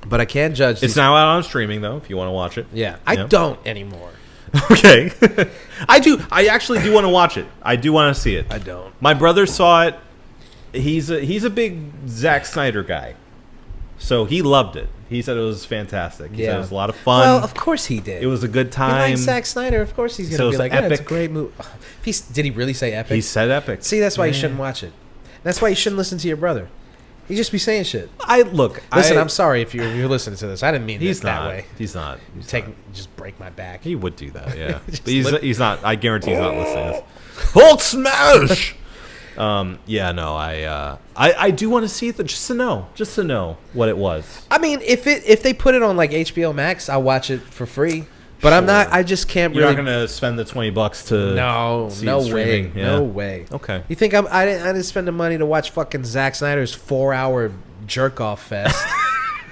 But I can judge. It's now out on streaming though. If you want to watch it. Yeah, I Yeah. don't anymore. Okay. I do. I actually do want to watch it. I do want to see it. I don't. My brother saw it. He's a big Zack Snyder guy, so he loved it. He said it was fantastic. He said it was a lot of fun. Well, of course he did. It was a good He time. likes Zack Snyder. Of course he's So gonna it's be like, yeah, it's a epic. great movie. Did he really say epic? He said epic. See, that's why you Yeah. shouldn't watch it. That's why you shouldn't listen to your brother. He just be saying shit. Listen, I'm sorry if you're listening to this. I didn't mean He's it that not. way. He's not. He's Take not. just break my back. He would do that, yeah. Just But he's, lip- he's not. I guarantee he's not listening. to this. Hulk smash. Yeah, no. I do want to see it just to know what it was. I mean, if they put it on like HBO Max, I'll watch it for free. But I'm not. I just can't You're really. not gonna spend the $20 to No, see no it way, streaming. Yeah. no way. Okay. You think I didn't spend the money to watch fucking Zack Snyder's 4-hour jerk off fest,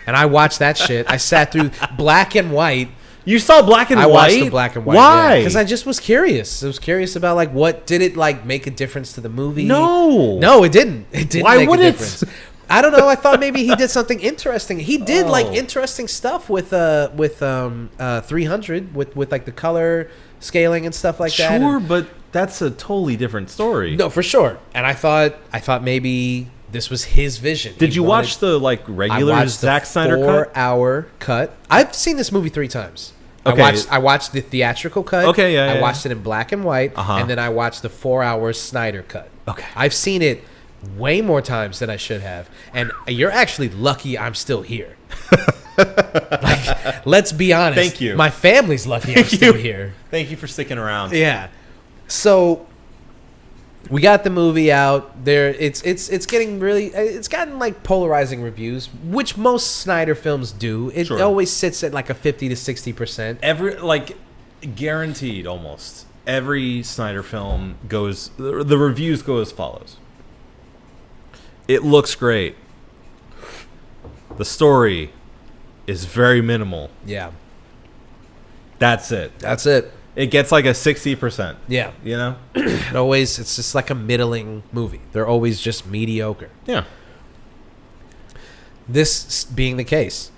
and I watched that shit. I sat through black and white. You saw black and I white. watched the black and white. Why? Because I just was curious. I was curious about like what did it like make a difference to the movie? No, it didn't. It didn't. Why make would a it? difference. I don't know. I thought maybe he did something interesting. He did like interesting stuff with 300 with like the color scaling and stuff like that. Sure, And- but that's a totally different story. no, for sure. And I thought maybe this was his vision. Did He you wanted- watch the like I regular watched Zack the Snyder cut? 4-hour cut. I've seen this movie 3 times. Okay. I watched the theatrical cut. Okay, yeah, I yeah, watched it in black and white, Uh-huh. and then I watched the 4-hour Snyder cut. Okay. I've seen it way more times than I should have, and you're actually lucky I'm still here. Like, let's be honest. Thank you. My family's lucky I'm still here. Thank you for sticking around. Yeah. So we got the movie out there. It's getting really. It's gotten like polarizing reviews, which most Snyder films do. It Sure. always sits at like a 50 to 60%. Every guaranteed almost every Snyder film goes. The reviews go as follows. It looks great. The story is very minimal. Yeah. That's it. That's it. It gets like a 60%. Yeah. You know? It's just like a middling movie. They're always just mediocre. Yeah. This being the case,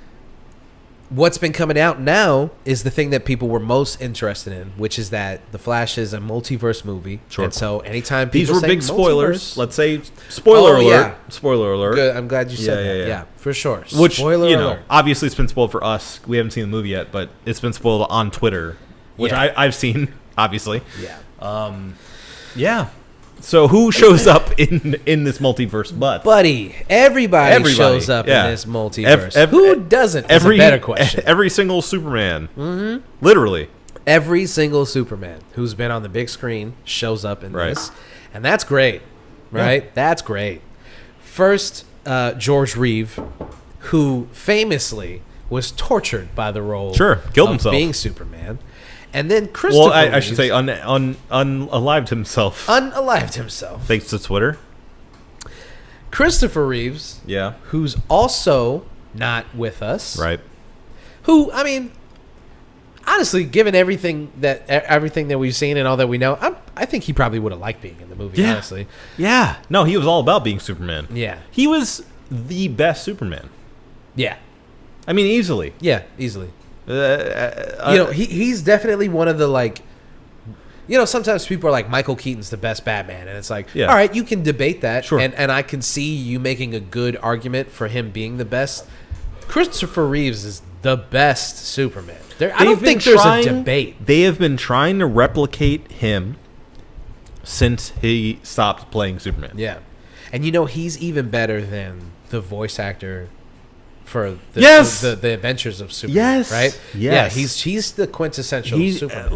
what's been coming out now is the thing that people were most interested in, which is that The Flash is a multiverse movie. Sure. And so anytime These people were say big spoilers. multiverse- Let's say spoiler Oh, alert. yeah. Spoiler alert. Good. I'm glad you said Yeah, that. yeah, Yeah, yeah. for sure. Which, Spoiler you know, alert. obviously it's been spoiled for us. We haven't seen the movie yet, but it's been spoiled on Twitter, which Yeah. I've seen, obviously. Yeah. Yeah. So who shows up in this multiverse? But Buddy, everybody shows up yeah. in this multiverse. Ev- Who doesn't? Is a better question. Every single Superman. Mm-hmm. Literally. Every single Superman who's been on the big screen shows up in Right. this. And that's great. Right? Yeah. That's great. First, George Reeve, who famously was tortured by the role Sure, killed of himself. being Superman. And then Christopher Well, I should Reeves say unalived himself. unalived himself. Thanks to Twitter. Christopher Reeves, Yeah. who's also not with us. Right. Who, I mean, honestly, given everything that we've seen and all that we know, I think he probably would have liked being in the movie. Yeah. Honestly, Yeah. No, he was all about being Superman. yeah, He was the best Superman. yeah, I mean, easily. yeah, easily. He's definitely one of the, like, sometimes people are like, Michael Keaton's the best Batman, and it's like, Yeah. all right, you can debate that, Sure. and I can see you making a good argument for him being the best. Christopher Reeves is the best Superman. I don't think there's a debate. They have been trying to replicate him since he stopped playing Superman. Yeah, and he's even better than the voice actor for the, Yes! the Adventures of Superman. Yes! Right. Yes. Yeah, he's the quintessential He's Superman.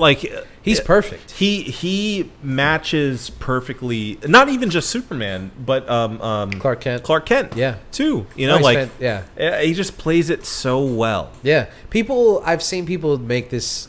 He's perfect. He matches perfectly. Not even just Superman, but Clark Kent. Clark Kent. Yeah. Too. Yeah. He just plays it so well. Yeah, I've seen people make this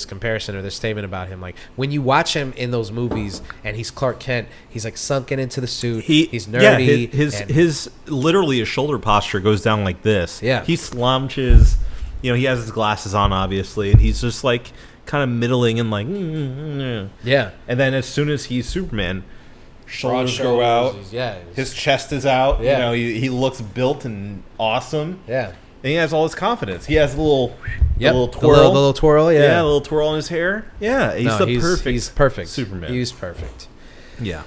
comparison or this statement about him. Like, when you watch him in those movies and he's Clark Kent, he's like sunken into the suit. He's nerdy. Yeah, his literally his shoulder posture goes down like this. Yeah. He slouches. He has his glasses on, obviously, and he's just like kind of middling and like. Yeah. And then as soon as he's Superman, shoulders go shoulders, out. Yeah. His chest is out. Yeah. He looks built and awesome. Yeah. And he has all his confidence. He has a little, Yep. little twirl. The little twirl. Yeah. A little twirl in his hair. Yeah, he's perfect. Superman. He's perfect. Yeah.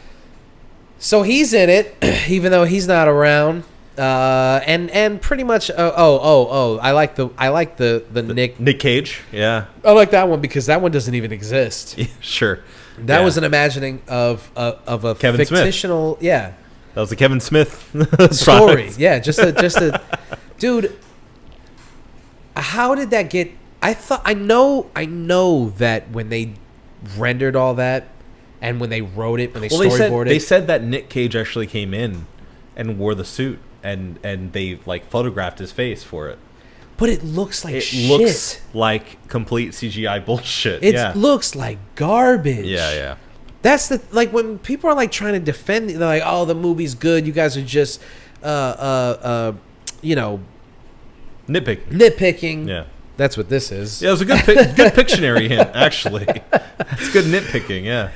So he's in it, even though he's not around. And pretty much. I like the Nick Cage. Yeah. I like that one because that one doesn't even exist. Sure. That was an imagining of a Kevin Smith. fictional, yeah, That was the Kevin Smith story. product. Yeah, just a dude. How did that get? I know that when they rendered all that and when they wrote it, when they storyboarded they it, said that Nick Cage actually came in and wore the suit and they like photographed his face for it. but it looks like It shit. looks like complete CGI bullshit. It looks like garbage. Yeah. That's when people are like trying to defend, they're like, "Oh, the movie's good. You guys are just, nitpicking." Yeah. That's what this is. Yeah, it was a good good Pictionary hint, actually. It's good nitpicking, yeah.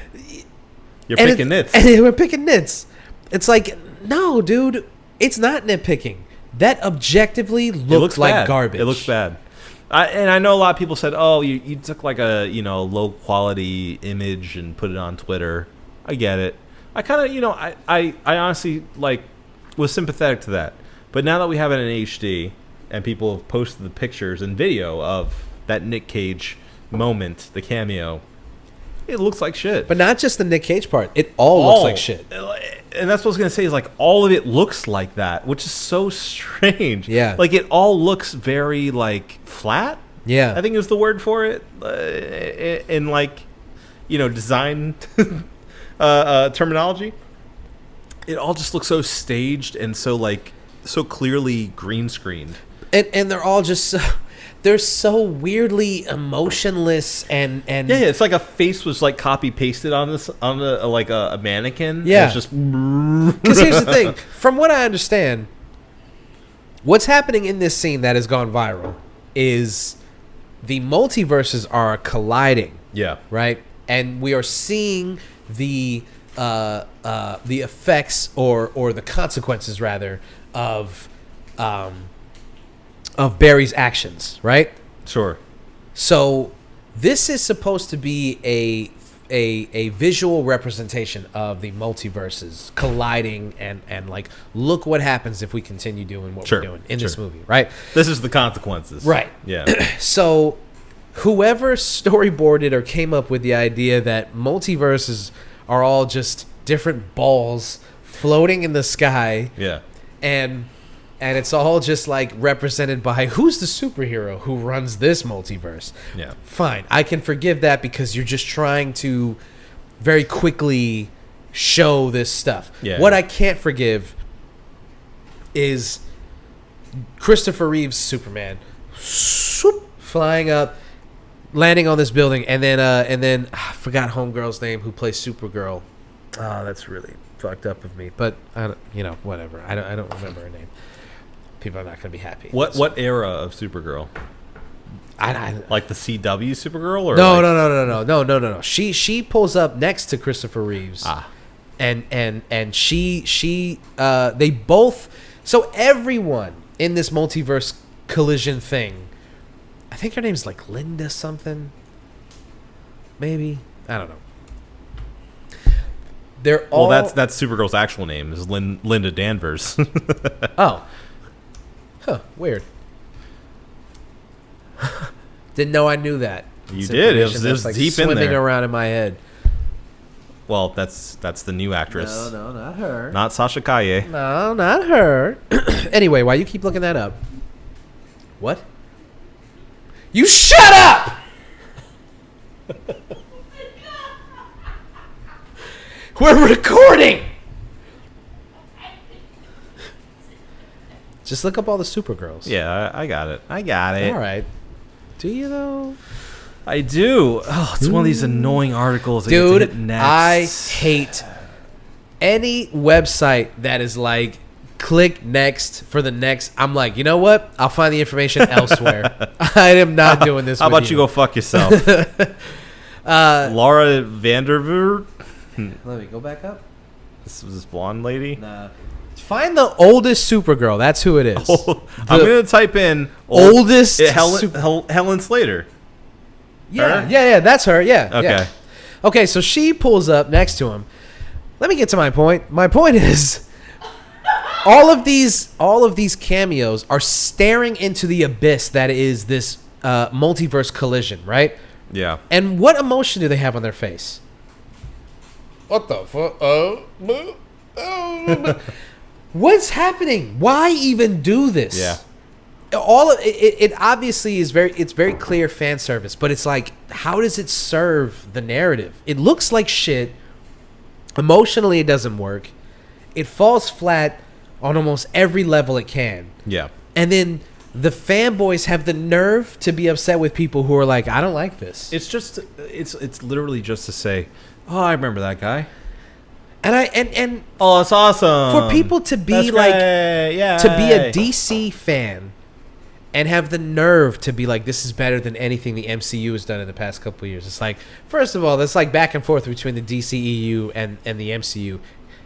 You're picking nits. And we're picking nits. It's like, no, dude, it's not nitpicking. That objectively looks like bad. garbage. It looks bad. I know a lot of people said, "Oh, you took like a low quality image and put it on Twitter." I get it. I kind of I honestly was sympathetic to that. But now that we have it in HD and people have posted the pictures and video of that Nick Cage moment, the cameo, it looks like shit. But not just the Nick Cage part. It all looks like shit. And that's what I was going to say is all of it looks like that, which is so strange. Yeah. It all looks very flat. Yeah. I think is the word for it in design terminology. It all just looks so staged and so clearly green screened. And they're all just they're so weirdly emotionless and Yeah, it's like a face was copy pasted on a mannequin. Yeah. And it's just because here's the thing. From what I understand, what's happening in this scene that has gone viral is the multiverses are colliding. Yeah. Right? And we are seeing the effects or the consequences rather of of Barry's actions, right? Sure. So this is supposed to be a visual representation of the multiverses colliding and like, look what happens if we continue doing what we're doing in this movie, right? This is the consequences. Right. Yeah. So whoever storyboarded or came up with the idea that multiverses are all just different balls floating in the sky, Yeah. and it's all just like represented by who's the superhero who runs this multiverse. Yeah. Fine, I can forgive that because you're just trying to very quickly show this stuff. Yeah. What I can't forgive is Christopher Reeve's Superman swoop, flying up, landing on this building, and then I forgot homegirl's name who plays Supergirl. Oh, that's really fucked up of me. But I don't, whatever. I don't remember her name. People are not going to be happy. What era of Supergirl? I Like the CW Supergirl, or no. She pulls up next to Christopher Reeves. And she they both. So everyone in this multiverse collision thing, I think her name's like Linda something. Maybe, I don't know. They're all. Well, that's Supergirl's actual name is Linda Danvers. Oh. Huh, weird. Didn't know I knew that. You did. It was That's, like, deep in swimming there. around in my head. Well, that's the new actress. No, not her. Not Sasha Calle. No, not her. Anyway, why you keep looking that up? What? You shut up! We're recording! Just look up all the Supergirls. Yeah, I got it. All right. Do you, though? I do. Oh, it's one of these annoying articles. That Dude, you have to hit next. I hate any website that is like, click next for the next. I'm like, you know what? I'll find the information elsewhere. I am not doing this. How with about you go fuck yourself? Laura Vandervoort. Let me go back up. This blonde lady. Nah. Find the oldest Supergirl. That's who it is. I'm gonna type in oldest Helen Slater. Yeah, yeah, that's her. Yeah. Okay. Yeah. Okay, so she pulls up next to him. Let me get to my point. My point is, all of these cameos are staring into the abyss that is this multiverse collision, right? Yeah. And what emotion do they have on their face? What the fuck? Oh. What's happening? Why even do this? Yeah. All of it obviously is very clear fan service, but it's like, how does it serve the narrative? It looks like shit. Emotionally, it doesn't work. It falls flat on almost every level it can. Yeah. And then the fanboys have the nerve to be upset with people who are like, I don't like this. It's literally just to say, oh, I remember that guy. And Oh, it's awesome. for people to be That's like, great. Yeah, to be a DC fan and have the nerve to be like, this is better than anything the MCU has done in the past couple of years. It's like, first of all, that's like back and forth between the DCEU and the MCU.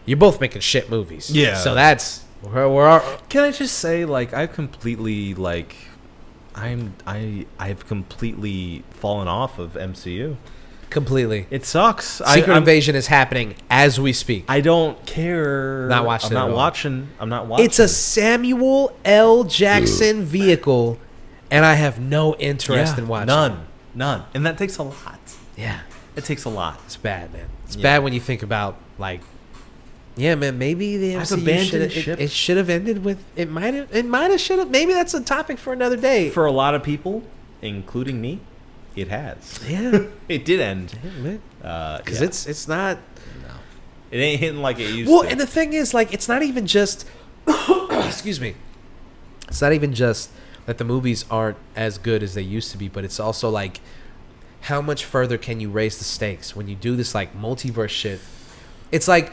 You're both making shit movies. Yeah. So that's we're Can I just say, like, I've completely I've completely fallen off of MCU. completely. It sucks. Secret Invasion is happening as we speak. I don't care. Not watching I'm it not at all. watching. I'm not watching. It's a Samuel L. Jackson vehicle, and I have no interest in watching it. None. And that takes a lot. Yeah. It takes a lot. It's bad, man. It's Yeah. bad when you think about, like, yeah, man, maybe the I've MCU abandoned should ship. it should have ended with it might have should have maybe that's a topic for another day. For a lot of people, including me, it has. Yeah. It did end. Because Yeah. it's not. No. It ain't hitting like it used Well, to. and the thing is, like, it's not even just. Excuse me. It's not even just that the movies aren't as good as they used to be, but it's also like, how much further can you raise the stakes when you do this like multiverse shit? It's like,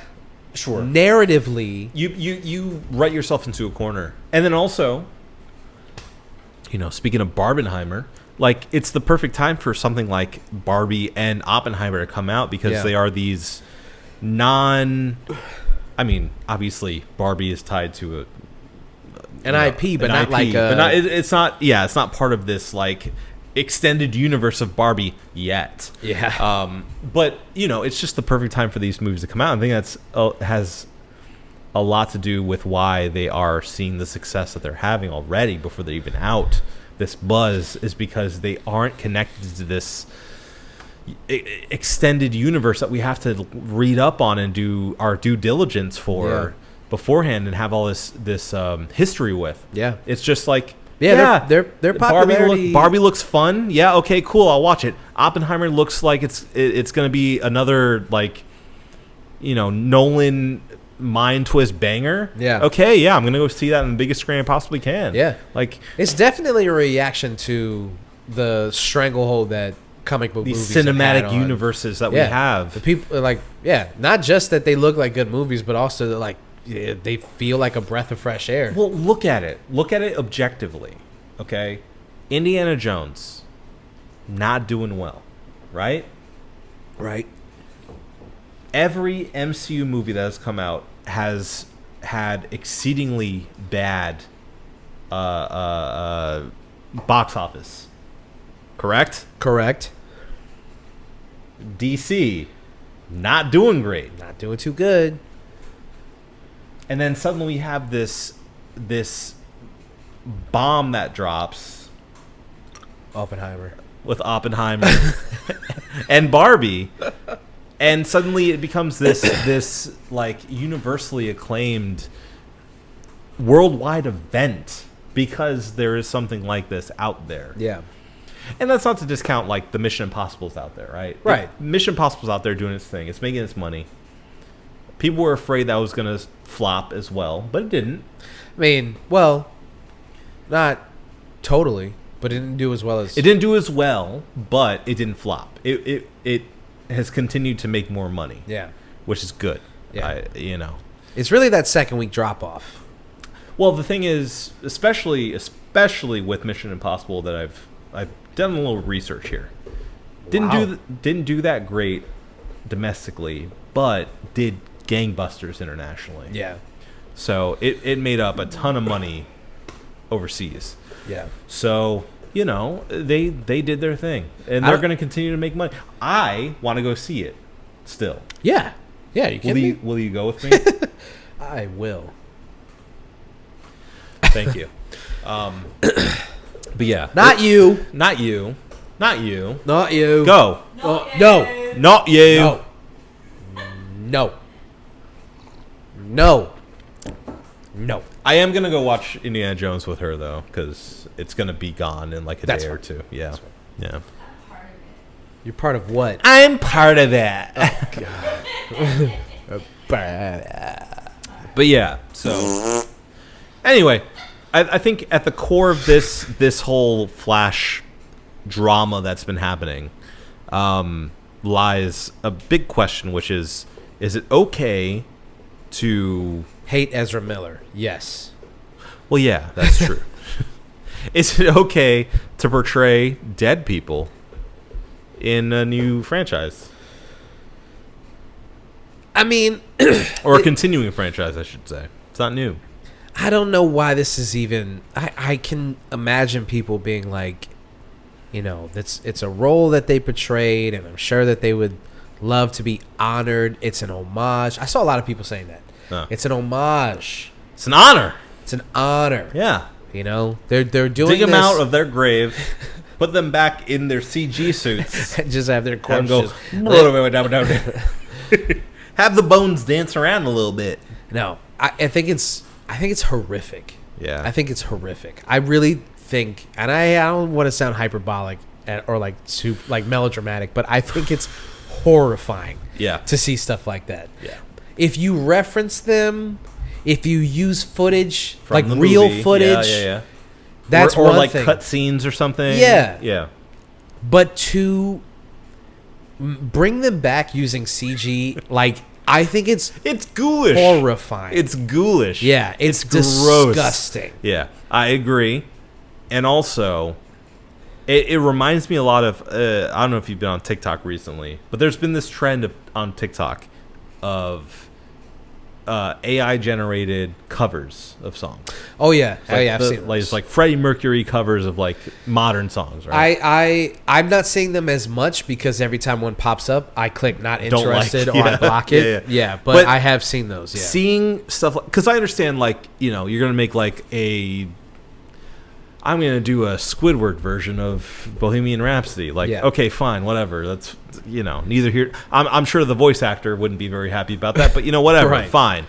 Sure. narratively, You write yourself into a corner. And then also, speaking of Barbenheimer, like, it's the perfect time for something like Barbie and Oppenheimer to come out because they are these obviously Barbie is tied to An IP, but not like but not, it's not. Yeah, it's not part of this like extended universe of Barbie yet. Yeah. But it's just the perfect time for these movies to come out. I think that's has a lot to do with why they are seeing the success that they're having already before they're even out. This buzz is because they aren't connected to this extended universe that we have to read up on and do our due diligence for beforehand and have all this history with. Yeah. It's just like, their popularity. Barbie looks fun. Yeah, okay, cool. I'll watch it. Oppenheimer looks like it's going to be another like, Nolan mind twist banger. Yeah. Okay, yeah, I'm going to go see that on the biggest screen I possibly can. Yeah. Like, it's definitely a reaction to the stranglehold that comic book these movies cinematic universes that we have. The people not just that they look like good movies, but also that like they feel like a breath of fresh air. Well, look at it objectively. Okay, Indiana Jones not doing well, right? Every MCU movie that has come out has had exceedingly bad box office. Correct. DC not doing great, Not doing too good. and then suddenly we have this bomb that drops Oppenheimer. with Oppenheimer and Barbie, and suddenly it becomes this like universally acclaimed worldwide event because there is something like this out there. Yeah. And that's not to discount like the Mission Impossible's out there, right? Right. Mission Impossible's out there doing its thing. It's making its money. People were afraid that was going to flop as well, but it didn't. I mean, well, not totally, but it didn't do as well as... It didn't do as well, but it didn't flop. It has continued to make more money. Yeah. Which is good. Yeah. It's It's really that second week drop-off. Well, the thing is, especially with Mission Impossible, that I've done a little research here. Didn't do that great domestically, but did gangbusters internationally. Yeah. So it made up a ton of money overseas. Yeah. So they did their thing, and they're going to continue to make money. I want to go see it still. Yeah. Yeah. You kidding me? Will you go with me? I will. Thank you. But yeah, Not you. not you. Not you. Go. No. Not you. No. I am gonna go watch Indiana Jones with her though, because it's gonna be gone in like a day or two. Yeah, yeah. You're part of what? I'm part of that. But yeah. So anyway, I think at the core of this whole Flash drama that's been happening lies a big question, which is it okay to hate Ezra Miller? Yes. Well, yeah, that's true. Is it okay to portray dead people in a new franchise? I mean, or a continuing franchise, I should say. It's not new. I don't know why this is even... I can imagine people being like, it's a role that they portrayed, and I'm sure that they would love to be honored. It's an homage. I saw a lot of people saying that. It's an homage. It's an honor. It's an honor. Yeah. They're doing Dig them this, out of their grave, put them back in their CG suits, and just have their and corpses. go... Have the bones dance around a little bit. No, I think it's horrific. Yeah, I think it's horrific. I really think, and I don't want to sound hyperbolic or like melodramatic, but I think it's horrifying. Yeah, to see stuff like that. Yeah, if you reference them, if you use footage from like the real movie. footage, yeah. That's or one like thing. cut scenes or something. Yeah. But to bring them back using CG, I think it's ghoulish, horrifying. It's ghoulish. Yeah, it's gross. Disgusting. Yeah, I agree. And also, it reminds me a lot of I don't know if you've been on TikTok recently, but there's been this trend on TikTok of AI generated covers of songs. Oh yeah, Like I've seen those. it's like Freddie Mercury covers of like modern songs, right? I'm not seeing them as much because every time one pops up, I click not Don't like, interested or yeah. I block it. Yeah. But I have seen those. Yeah, Seeing stuff like, because I understand, like, you know, you're gonna make like I'm gonna do a Squidward version of Bohemian Rhapsody. Like, Yeah. okay, fine, whatever. That's, you know, neither here. I'm sure the voice actor wouldn't be very happy about that, but you know, whatever, Right. fine.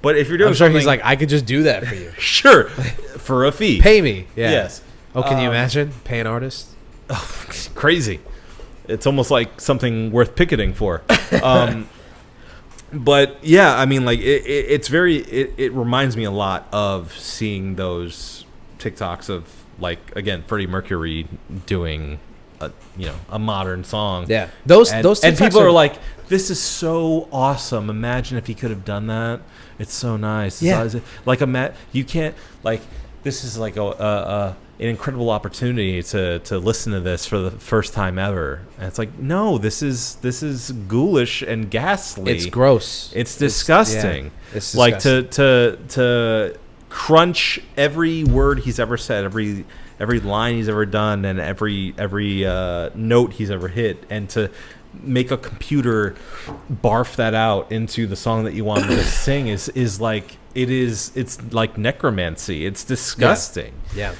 But if you're doing I'm sure something, he's like, I could just do that for you. sure, for a fee. Pay me. Yeah. Yes. Oh, can you imagine? Pay an artist? Crazy. It's almost like something worth picketing for. But yeah, I mean, like it's very. It reminds me a lot of seeing those TikToks of, like, again, Freddie Mercury doing a modern song. Yeah. Those and TikToks people are like, this is so awesome. Imagine if he could have done that. It's so nice. Yeah. Like, you can't, like, this is like an incredible opportunity to listen to this for the first time ever. And it's like, no, this is ghoulish and ghastly. It's gross. It's disgusting. It's like disgusting. to crunch every word he's ever said, every line he's ever done, and every note he's ever hit, and to make a computer barf that out into the song that you want him to sing is like, it's like necromancy. It's disgusting. Yeah.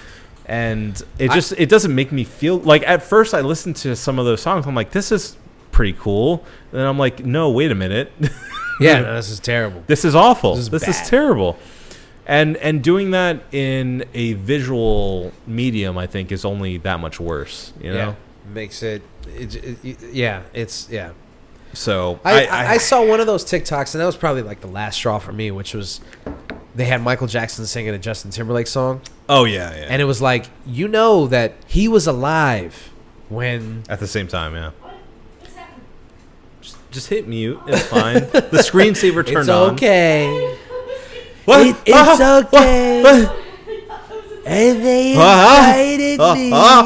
And it doesn't make me feel like, at first I listened to some of those songs, I'm like, this is pretty cool. And then I'm like, no, wait a minute. Yeah, no, this is terrible. This is awful. This bad. is terrible. And doing that in a visual medium, I think, is only that much worse. You know, makes it. So I saw one of those TikToks, and that was probably like the last straw for me, which was they had Michael Jackson singing a Justin Timberlake song. Oh yeah. And it was like, you know that he was alive when At the same time, yeah. What? What's happening? Just hit mute. It's fine. The screensaver turned it's on. okay. What? It's okay. What? And they invited me. I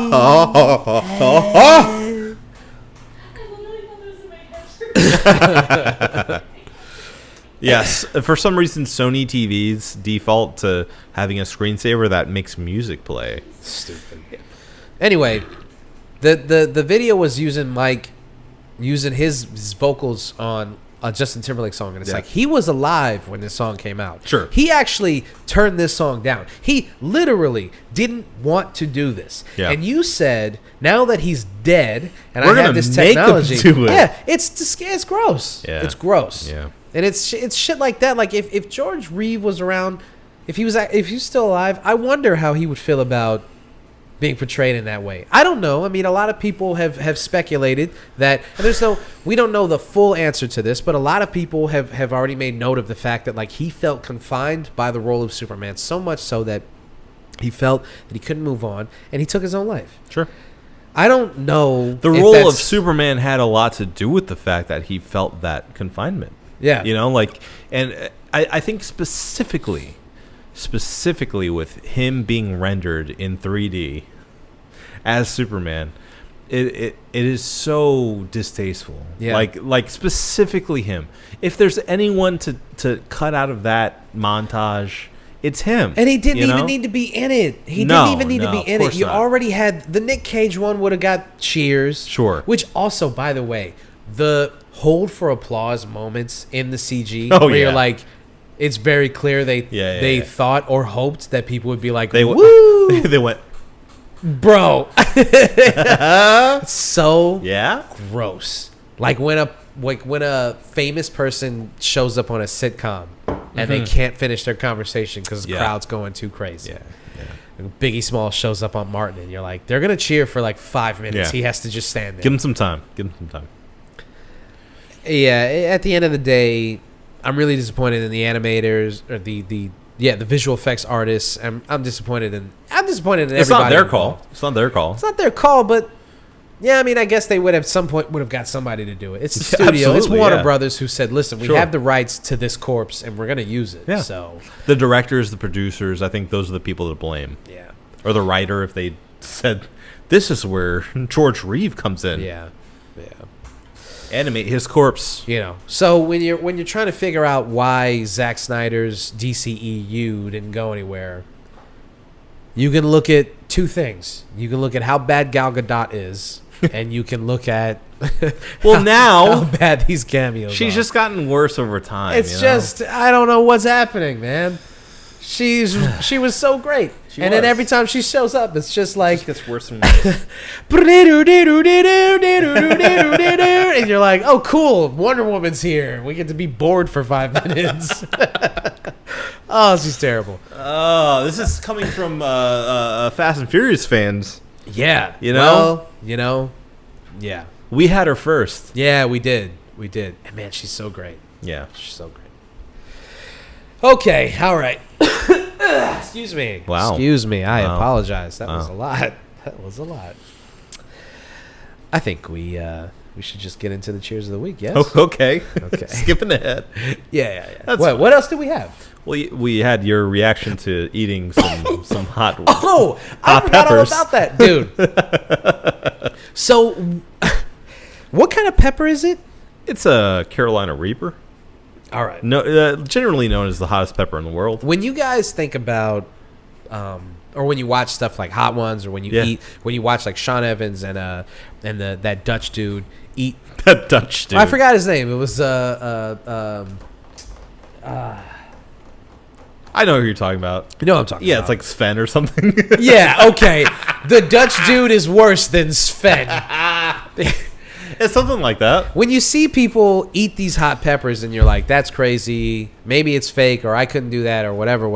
literally thought there was a main Yes, for some reason, Sony TVs default to having a screensaver that makes music play. Stupid. Anyway, the video was using his vocals on a Justin Timberlake song, and it's like, he was alive when this song came out. Sure. He actually turned this song down. He literally didn't want to do this. Yeah. And you said, now that he's dead, and We're I have gonna this make him technology, do it. yeah, it's gross. Yeah. It's gross. Yeah. And it's shit like that. Like if George Reeve was around, if he's still alive, I wonder how he would feel about being portrayed in that way. I don't know. I mean, a lot of people have speculated that, and we don't know the full answer to this, but a lot of people have already made note of the fact that, like, he felt confined by the role of Superman, so much so that he felt that he couldn't move on, and he took his own life. Sure. I don't know. The role of Superman had a lot to do with the fact that he felt that confinement. Yeah. You know, like, and I think specifically with him being rendered in 3D as Superman, it is so distasteful. Yeah. Like specifically him. If there's anyone to cut out of that montage, it's him. And he didn't you even know? need to be in it. He No, didn't even need to no, be in of it. course You not. already had the Nick Cage one would have got cheers. Sure. Which also, by the way, the hold for applause moments in the CG Oh, where yeah. you're like, it's very clear they thought or hoped that people would be like, woo! They went, Bro. It's so yeah? gross. Like when a famous person shows up on a sitcom and they can't finish their conversation because the Yeah. crowd's going too crazy. Yeah. Biggie Smalls shows up on Martin, and you're like, they're gonna cheer for like 5 minutes. Yeah. He has to just stand there. Give him some time. Yeah. At the end of the day, I'm really disappointed in the animators or the visual effects artists. I'm disappointed in everybody. It's not their involved. call. It's not their call. It's not their call, but yeah, I mean, I guess they would have some point would have got somebody to do it. It's the studio. It's Absolutely, Warner yeah. Brothers who said, "Listen, we Sure. have the rights to this corpse, and we're going to use it." Yeah. So The directors, the producers, I think those are the people to blame. yeah, Or the writer, if they said, this is where George Reeve comes in. yeah. Animate his corpse. So when you're trying to figure out why Zack Snyder's DCEU didn't go anywhere, you can look at two things. You can look at how bad Gal Gadot is, and you can look at now how bad these cameos she's are. just gotten worse over time. It's just I don't know what's happening, man. She was so great, and then every time she shows up, it's just like it gets worse and worse. And you're like, oh, cool, Wonder Woman's here. We get to be bored for 5 minutes. Oh, she's terrible. Oh, this is coming from Fast and Furious fans. Yeah, Well, yeah. We had her first. Yeah, we did. And man, she's so great. Yeah. She's so great. Okay, all right. Excuse me. Wow. Excuse me. I Wow. apologize. That Wow. was a lot. That was a lot. I think we should just get into the cheers of the week. Yes. Oh, okay. Okay. Skipping ahead. Yeah. That's What else do we have? Well, we had your reaction to eating some hot. Oh, I hot forgot peppers. all about that, dude. So, what kind of pepper is it? It's a Carolina Reaper. All right. No, generally known as the hottest pepper in the world. When you guys think about, or when you watch stuff like Hot Ones, or when you when you watch like Sean Evans and that Dutch dude eat. That Dutch dude. I forgot his name. It was I know who you're talking about. you know what I'm talking Yeah, about. it's like Sven or something. Yeah, okay. The Dutch dude is worse than Sven. It's something like that. When you see people eat these hot peppers and you're like, that's crazy, maybe it's fake, or I couldn't do that, or whatever,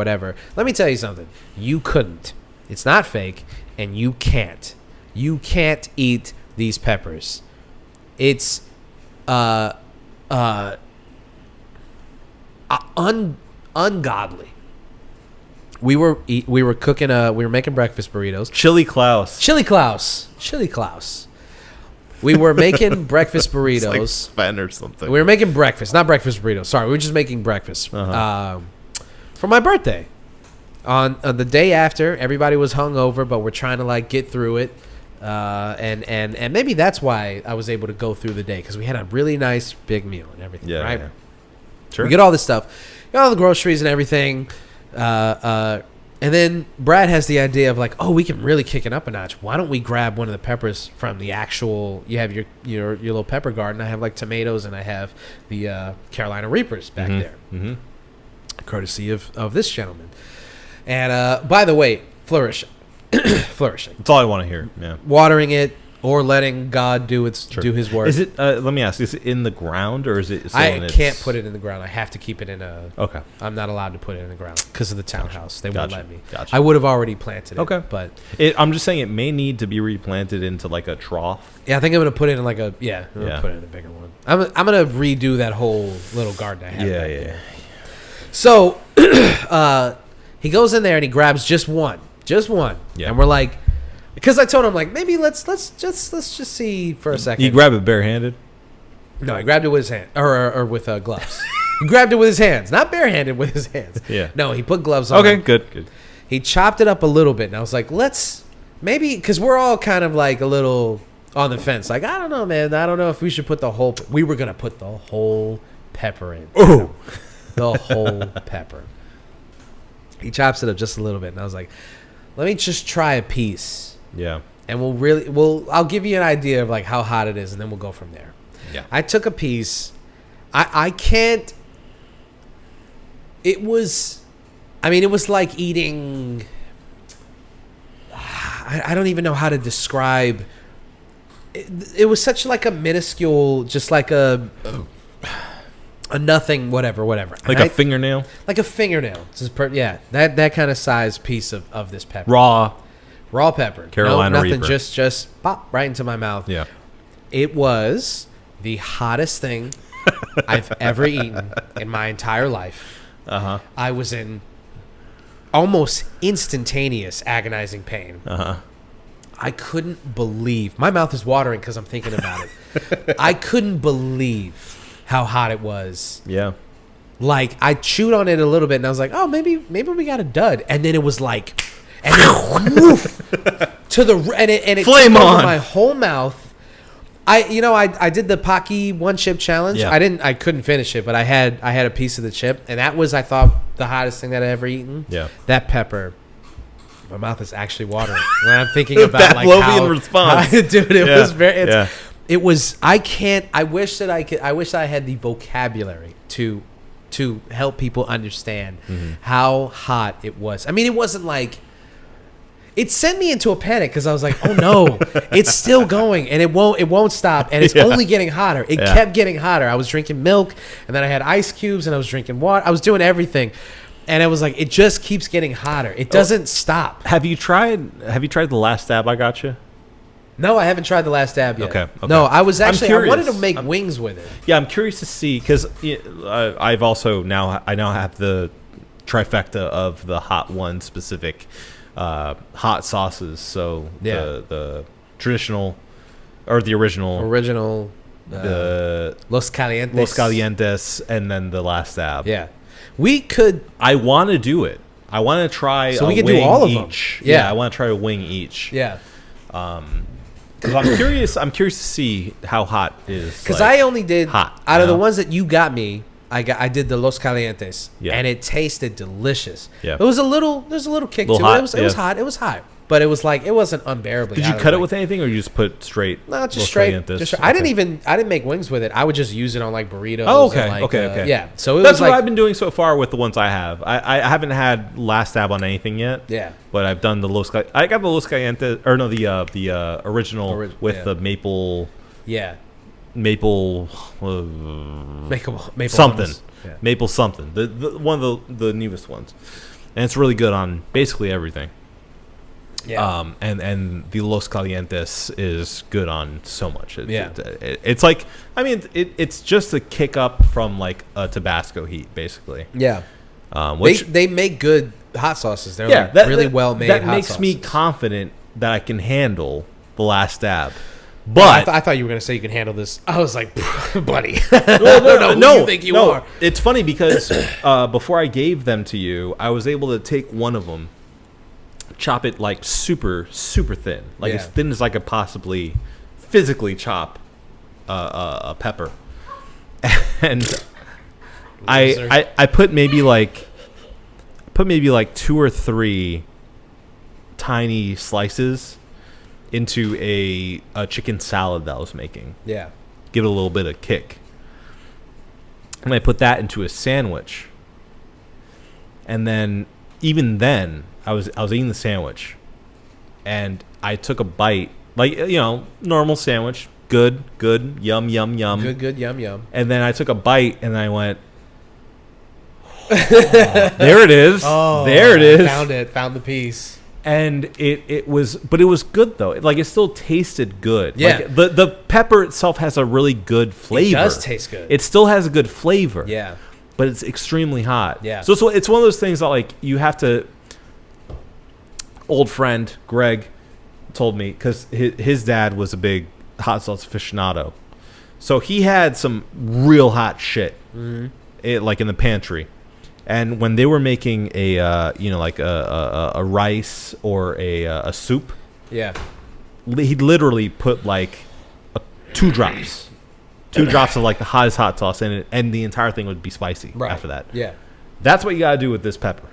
let me tell you something. You couldn't. It's not fake, and you can't. You can't eat these peppers. It's ungodly. We were cooking we were making breakfast burritos. Chili Klaus. Chili Klaus. We were making breakfast It's burritos. like Sven or something. We were making breakfast, not breakfast burritos. Sorry, we were just making breakfast for my birthday. On the day after, everybody was hungover, but we're trying to like get through it, and maybe that's why I was able to go through the day, because we had a really nice big meal and everything. Yeah, right? yeah. Sure. We get all this stuff, got all the groceries and everything, and then Brad has the idea of like, oh, we can really kick it up a notch. Why don't we grab one of the peppers from the actual? You have your little pepper garden. I have like tomatoes, and I have the Carolina Reapers back there, courtesy of this gentleman. And by the way, flourishing. That's all I want to hear. Yeah. Watering it or letting God do his work. Is it? Let me ask. Is it in the ground or is it? Still I can't put it in the ground. I have to keep it in a. Okay. I'm not allowed to put it in the ground because of the townhouse. They won't let me. Gotcha. I would have already planted it. Okay. But I'm just saying it may need to be replanted into like a trough. yeah, I think I'm gonna put it in like a I'm gonna put it in a bigger one. I'm gonna redo that whole little garden I have. back there. So he goes in there and he grabs just one, Yeah. and we're like, because I told him like maybe let's just see for a second. You grab it barehanded. No, he grabbed it with his hand or with gloves. He grabbed it with his hands, not barehanded, with his hands. Yeah. No, he put gloves on. Okay, good. He chopped it up a little bit, and I was like, let's maybe, because we're all kind of like a little on the fence. Like, I don't know, man. I don't know if we should put the whole. We were gonna put the whole pepper in. Oh, The whole pepper. He chops it up just a little bit, and I was like, let me just try a piece, yeah. and I'll give you an idea of like how hot it is, and then we'll go from there. Yeah. I took a piece. I can't. It was like eating. I don't even know how to describe. It was such like a minuscule, just like a nothing, whatever. Like a fingernail. Like a fingernail. That kind of size piece of this pepper. Raw pepper. Carolina nothing. Reaper. Just pop right into my mouth. Yeah. It was the hottest thing I've ever eaten in my entire life. Uh-huh. I was in almost instantaneous agonizing pain. Uh-huh. I couldn't believe. My mouth is watering because I'm thinking about it. I couldn't believe how hot it was. Yeah. Like, I chewed on it a little bit, and I was like, oh, maybe we got a dud. And then it was like, and then woof, and it Flame took over on. my whole mouth. I did the Pocky one chip challenge. Yeah. I couldn't finish it, but I had a piece of the chip, and that was, I thought, the hottest thing that I've ever eaten. Yeah. That pepper. My mouth is actually watering when I'm thinking about like Pavlovian response. Dude, it was very. Yeah. It was. I can't. I wish that I could. I wish I had the vocabulary to help people understand how hot it was. I mean, it wasn't like. It sent me into a panic because I was like, "Oh no, it's still going and it won't stop, and it's only getting hotter." It kept getting hotter. I was drinking milk, and then I had ice cubes, and I was drinking water. I was doing everything. And it was like, it just keeps getting hotter. It doesn't stop. Have you tried the last stab I got you? No, I haven't tried the last dab yet. Okay. No, I was actually, I wanted to curious. make wings with it. Yeah, I'm curious to see because I've also now have the trifecta of the hot one specific hot sauces. So the traditional or the original, the Los Calientes, and then the last dab. Yeah, we could. I want to do it. I want to try. So a we could wing do all of each. them. Yeah, I want to try a wing each. Yeah. Because I'm curious. I'm curious to see how hot is. Because I only did hot out of the ones that you got me. I did the Los Calientes, Yeah. and it tasted delicious. Yeah. There's a little kick to hot, it. It was hot. It was hot, but it was like, it wasn't unbearably. Did you cut it with anything, or you just put straight? No, just Los straight. Calientes? Just straight. I didn't make wings with it. I would just use it on like burritos. Oh, okay, and like, okay. Yeah, so That's was what like, I've been doing so far with the ones I have. I haven't had last dab on anything yet. Yeah. But I've done the I got the Los Calientes, or no, the original with the maple. Yeah. Maple. Maple something. hummus. Yeah. Maple something. The one of the newest ones, and it's really good on basically everything. Yeah. And the Los Calientes is good on so much. It's like, I mean, it's just a kick up from like a Tabasco heat, basically. Yeah. Which they make good hot sauces. They're like really well made. That hot makes me sauces. confident that I can handle the last dab. But I thought you were going to say you can handle this. I was like, buddy. No, you think you are. It's funny because before I gave them to you, I was able to take one of them, chop it like super, super thin, like as thin as I could possibly physically chop a pepper, and I put maybe like 2 or 3 tiny slices into a chicken salad that I was making. Yeah. Give it a little bit of kick. And I put that into a sandwich. And then, even then, I was eating the sandwich. And I took a bite. Like, normal sandwich. Good, yum, yum, yum. Good, yum, yum. And then I took a bite and I went, there it is. Oh, there it is. Found the piece. And it was good though. It still tasted good. Yeah. Like the pepper itself has a really good flavor. It does taste good. It still has a good flavor. Yeah. But it's extremely hot. Yeah. So it's one of those things that like you have to. Old friend Greg told me because his dad was a big hot sauce aficionado, so he had some real hot shit, like in the pantry. And when they were making a like a rice or a soup, yeah, he'd literally put like 2 drops of like the hottest hot sauce in it, and the entire thing would be spicy after that. Yeah, that's what you gotta do with this pepper.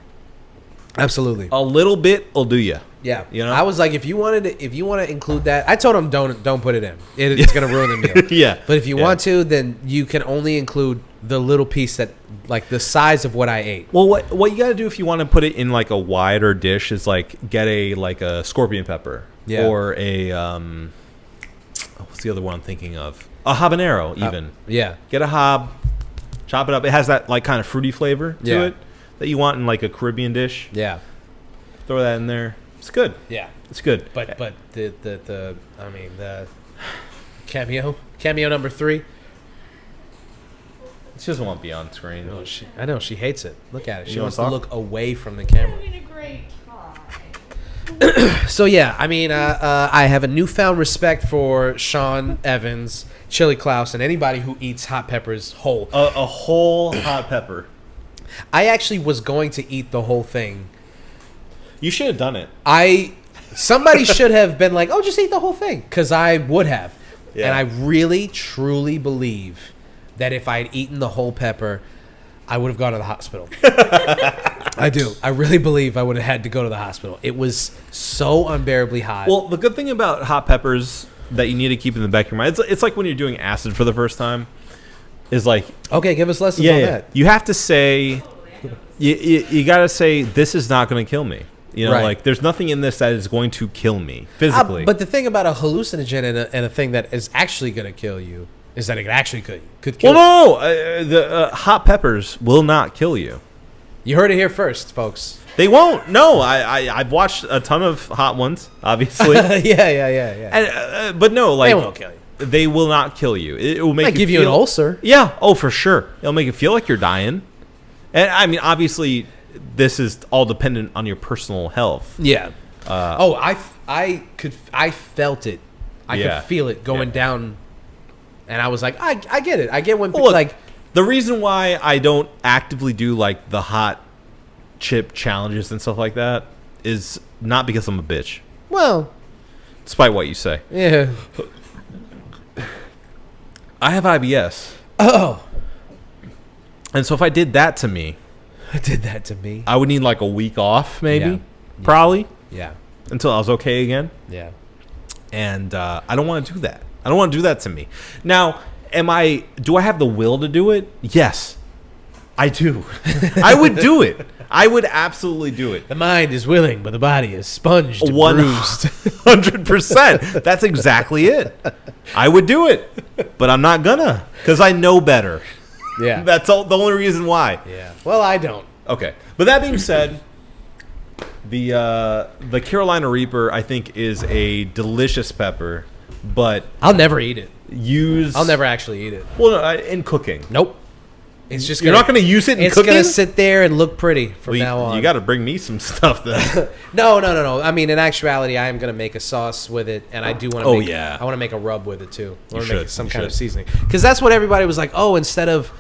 Absolutely, a little bit will do you. Yeah, I was like, if you want to include that, I told him don't put it in. It's gonna ruin the meal. Yeah, but if you want to, then you can only include the little piece that, like the size of what I ate. Well, what you got to do if you want to put it in like a wider dish is like get a scorpion pepper, or a what's the other one I'm thinking of? A habanero, even. Yeah, get a hob, chop it up. It has that like kind of fruity flavor to it that you want in like a Caribbean dish. Yeah, throw that in there. It's good. Yeah, it's good. But the cameo number 3. She doesn't want to be on screen. No, I know she hates it. Look at it. She wants to look away from the camera. You're doing a great try. So yeah, I mean, I have a newfound respect for Sean Evans, Chili Klaus, and anybody who eats hot peppers whole. A whole hot pepper. I actually was going to eat the whole thing. You should have done it. Somebody should have been like, "Oh, just eat the whole thing," because I would have. Yeah. And I really, truly believe that if I had eaten the whole pepper, I would have gone to the hospital. I do. I really believe I would have had to go to the hospital. It was so unbearably hot. Well, the good thing about hot peppers that you need to keep in the back of your mind, it's like when you're doing acid for the first time, is like... Okay, give us lessons on that. You have to say... You got to say, this is not going to kill me. You know, Right. like, there's nothing in this that is going to kill me physically. But the thing about a hallucinogen and a thing that is actually going to kill you is that it could kill you. Well, no. The hot peppers will not kill you. You heard it here first, folks. They won't. No, I've watched a ton of hot ones, obviously. yeah. And, but no, like... They won't kill you. They will not kill you. It will make Might give you feel, an ulcer. Yeah. Oh, for sure. It'll make you feel like you're dying. And I mean, obviously, this is all dependent on your personal health. Yeah. I felt it. I Yeah. could feel it going Yeah. down, and I was like, I get it. I get when Well, people look, like. the reason why I don't actively do like the hot chip challenges and stuff like that is not because I'm a bitch, Well, despite what you say. yeah. I have IBS, Oh, and so if I did that to me, it did that to me. I would need like a week off, maybe, Yeah. probably, Yeah. until I was okay again. Yeah. And I don't want to do that. I don't want to do that to me. Now, do I have the will to do it? Yes, I do. I would do it. I would absolutely do it. The mind is willing, but the body is sponged and 100%. That's exactly it. I would do it, but I'm not gonna because I know better. Yeah. That's the only reason why. Yeah. Well, I don't. Okay. But that being said, the Carolina Reaper I think is a delicious pepper, but I'll never eat it. I'll never actually eat it. Well, no, in cooking. Nope. It's just You're not going to use it in It's cooking? gonna sit there and look pretty from Well, now on. You got to bring me some stuff then. No. I mean, in actuality, I am going to make a sauce with it, and I do want to. Oh, make, yeah. I want to make a rub with it too. I want to should. make some You kind of should. seasoning, because that's what everybody was like. Oh, instead of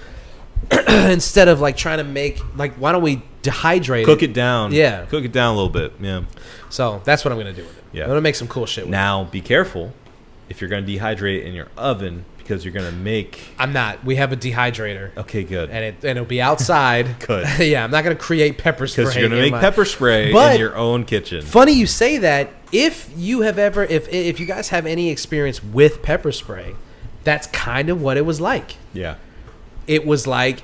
like trying to make like, why don't we dehydrate Cook it down. Yeah. Cook it down a little bit. Yeah. So that's what I'm going to do with it. Yeah. I'm going to make some cool shit with it. Now, be careful if you're going to dehydrate it in your oven because you're going to make... I'm not. We have a dehydrator. Okay, good. And it'll be outside. Good. Yeah, I'm not going to create pepper spray. Because you're going to in make my- pepper spray But- in your own kitchen. Funny you say that. If you have ever, if you guys have any experience with pepper spray, that's kind of what it was like. Yeah. It was like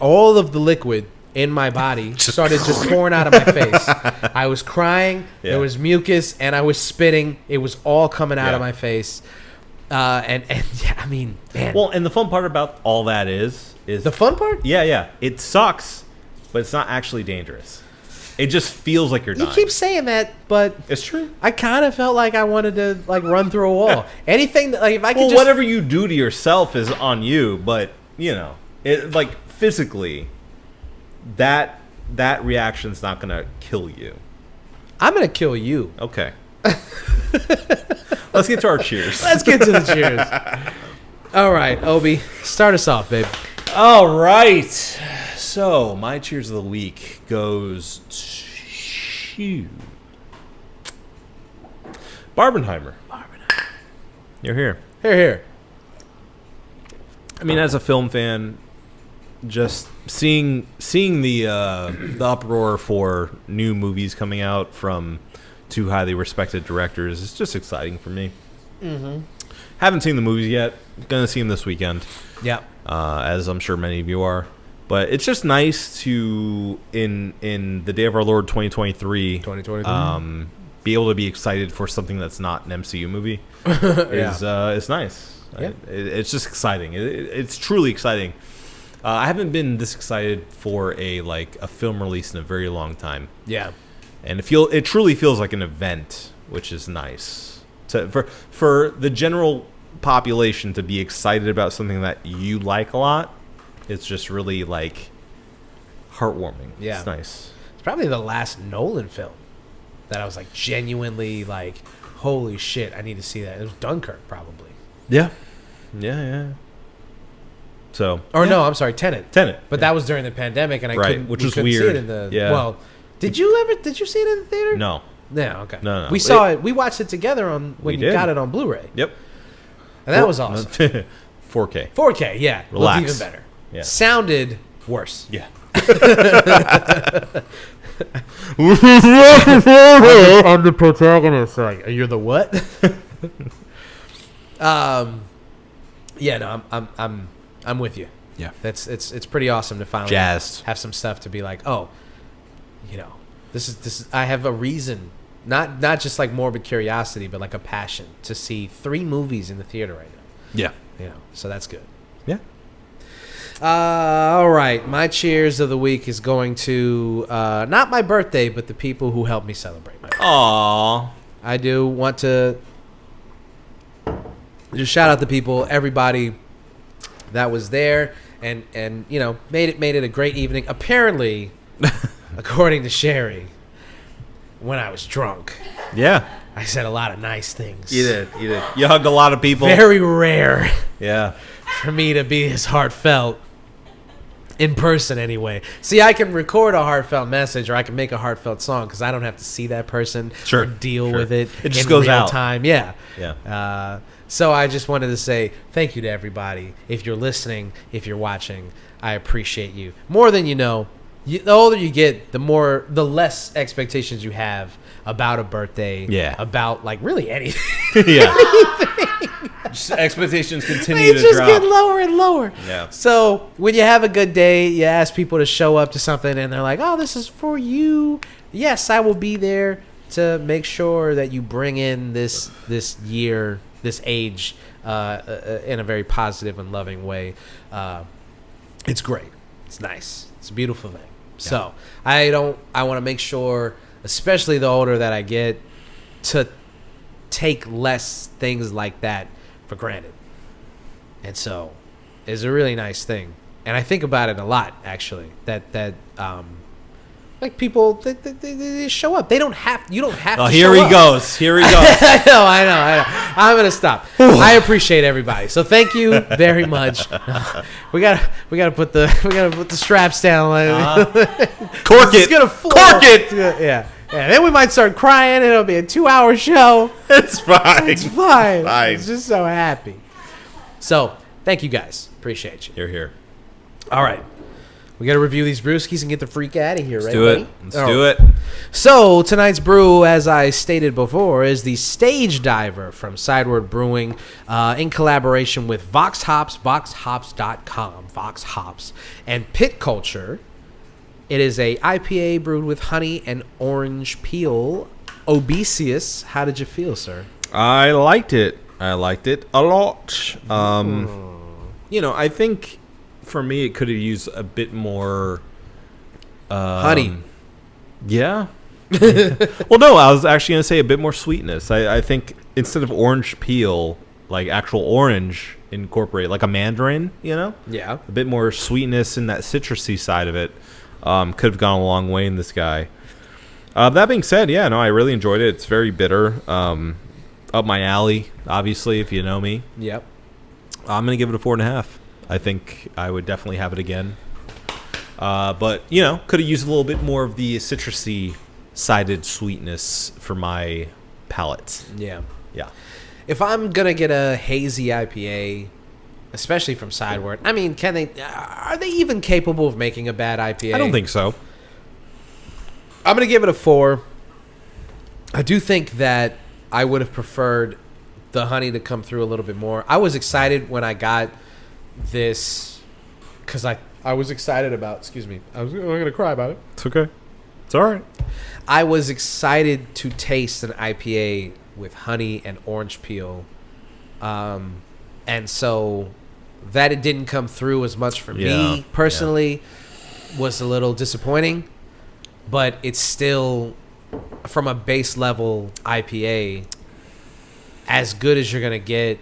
all of the liquid in my body started just pouring out of my face. I was crying. Yeah. There was mucus, and I was spitting. It was all coming out Yeah. of my face. And yeah, I mean, man. Well, and the fun part about all that is The fun part? Yeah. It sucks, but it's not actually dangerous. It just feels like you're You dying. keep saying that, but It's true. I kind of felt like I wanted to like run through a wall. Anything that, like, if I could Well, just whatever you do to yourself is on you, but it like physically, that reaction's not gonna kill you. I'm gonna kill you. Okay. Let's get to our cheers. Let's get to the cheers. All right, Obi, start us off, babe. All right. So my cheers of the week goes to Barbenheimer. You're here. Here. I mean, as a film fan, just seeing the uproar for new movies coming out from two highly respected directors is just exciting for me. Mm-hmm. Haven't seen the movies yet. Gonna see them this weekend, Yeah. as I'm sure many of you are. But it's just nice to in the day of our Lord 2023, be able to be excited for something that's not an MCU movie. It's nice. Yeah. It's just exciting. It's truly exciting. I haven't been this excited for a film release in a very long time, Yeah. and it truly feels like an event, which is nice. For the general population to be excited about something that you like a lot, it's just really heartwarming. Yeah. It's nice. It's probably the last Nolan film that I was like genuinely like, holy shit, I need to see that. It was Dunkirk, probably. Yeah. So, No, I'm sorry, Tenet. Yeah. But that was during the pandemic, and I Right, couldn't, which we was couldn't see weird. it in the. Yeah. Well, did you see it in the theater? No. No, okay. No. We saw it. We watched it together when We you did. got it on Blu-ray. Yep. And that was awesome. 4K. 4K, yeah. Relax. Looked even better. Yeah. Sounded worse. Yeah. I'm the protagonist. Like, you're the what? Yeah, no, I'm with you. Yeah. It's pretty awesome to finally Jazzed. have some stuff to be like, oh, you know, this is I have a reason, not just like morbid curiosity, but like a passion to see 3 movies in the theater right now. Yeah. You know, so that's good. Yeah. All right, my cheers of the week is going to not my birthday, but the people who helped me celebrate my birthday. Aww. I do want to just shout out the people, everybody that was there, and you know made it a great evening. Apparently, according to Sherry, when I was drunk, Yeah. I said a lot of nice things. You did. You hugged a lot of people. Very rare Yeah. for me to be as heartfelt in person anyway. See, I can record a heartfelt message or I can make a heartfelt song because I don't have to see that person or deal with it. It just in goes real out. time. Yeah. Yeah. So I just wanted to say thank you to everybody. If you're listening, if you're watching, I appreciate you. More than you know. The older you get, the less expectations you have about a birthday. Yeah. About like really anything. Yeah. Just expectations continue They to just drop. get lower and lower. Yeah. So when you have a good day, you ask people to show up to something, and they're like, "Oh, this is for you." Yes, I will be there to make sure that you bring in this year, this age, in a very positive and loving way. It's great. It's nice. It's a beautiful thing. So I want to make sure, especially the older that I get, to take less things like that for granted. And so it's a really nice thing. And I think about it a lot, actually, that like people, they show up. You don't have to show Here he up. goes. Here he goes. I know. I'm gonna stop. I appreciate everybody. So thank you very much. We gotta put the straps down. Cork It's it. gonna flow. Cork it. Yeah. Then we might start crying. It'll be a 2-hour show. It's fine. It's fine. Fine. It's just so happy. So thank you guys. Appreciate you. You're here. All right. We got to review these brewskis and get the freak out of here, right? Let's do it. buddy? Let's All do right. it. So tonight's brew, as I stated before, is the Stage Diver from Sideward Brewing, in collaboration with Vox Hops, voxhops.com, Vox Hops, and Pit Culture. It is a IPA brewed with honey and orange peel. Obesius, how did you feel, sir? I liked it. I liked it a lot. You know, I think for me it could have used a bit more Honey. Yeah. Well, no, I was actually going to say a bit more sweetness. I think instead of orange peel, like actual orange, incorporate like a mandarin, you know? Yeah. A bit more sweetness in that citrusy side of it. Could have gone a long way in this guy. That being said, yeah, no, I really enjoyed it. It's very bitter. Up my alley, obviously, if you know me. Yep. I'm going to give it a 4.5. I think I would definitely have it again. But, you know, could have used a little bit more of the citrusy sided sweetness for my palate. Yeah. Yeah. If I'm going to get a hazy IPA, especially from Sideward, I mean, are they even capable of making a bad IPA? I don't think so. I'm going to give it a 4. I do think that I would have preferred the honey to come through a little bit more. I was excited when I got this because I was excited about, I'm going to cry about it. It's okay. It's all right. I was excited to taste an IPA with honey and orange peel. And so that it didn't come through as much for me personally was a little disappointing. But it's still, from a base level IPA, as good as you're going to get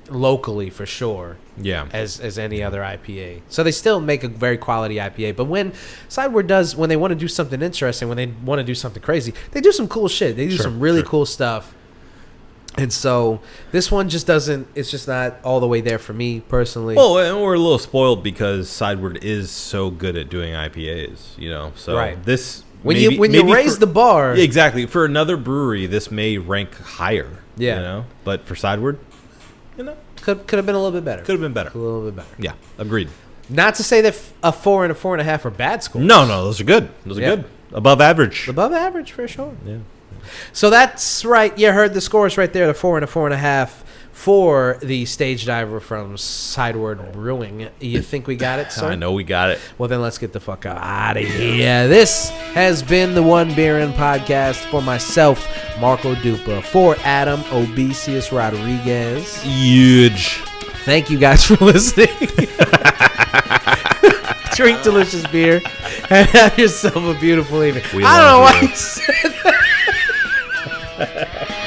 locally for sure. Yeah. As any other IPA. So they still make a very quality IPA. But when Sideward when they want to do something interesting, when they want to do something crazy, they do some cool shit. They do some really cool stuff. And so this one just doesn't, it's just not all the way there for me personally. Well, and we're a little spoiled because Sideward is so good at doing IPAs, you know. So this when you raise the bar. Yeah, exactly. For another brewery, this may rank higher. Yeah. You know? But for Sideward, Could have been a little bit better. Could have been better. A little bit better. Yeah, agreed. Not to say that a 4 and a 4.5 are bad scores. No, those are good. Those are good. Above average. Above average for sure. Yeah. So that's right. You heard the scores right there. The 4 and a 4.5 for the stage diver from Sideward Brewing. You think we got it, sir? I know we got it. Well, then let's get the fuck out of here. This has been the One Beer In podcast for myself, Marco Dupa, for Adam Obesius Rodriguez. Huge. Thank you guys for listening. Drink delicious beer and have yourself a beautiful evening. I don't know why you said that.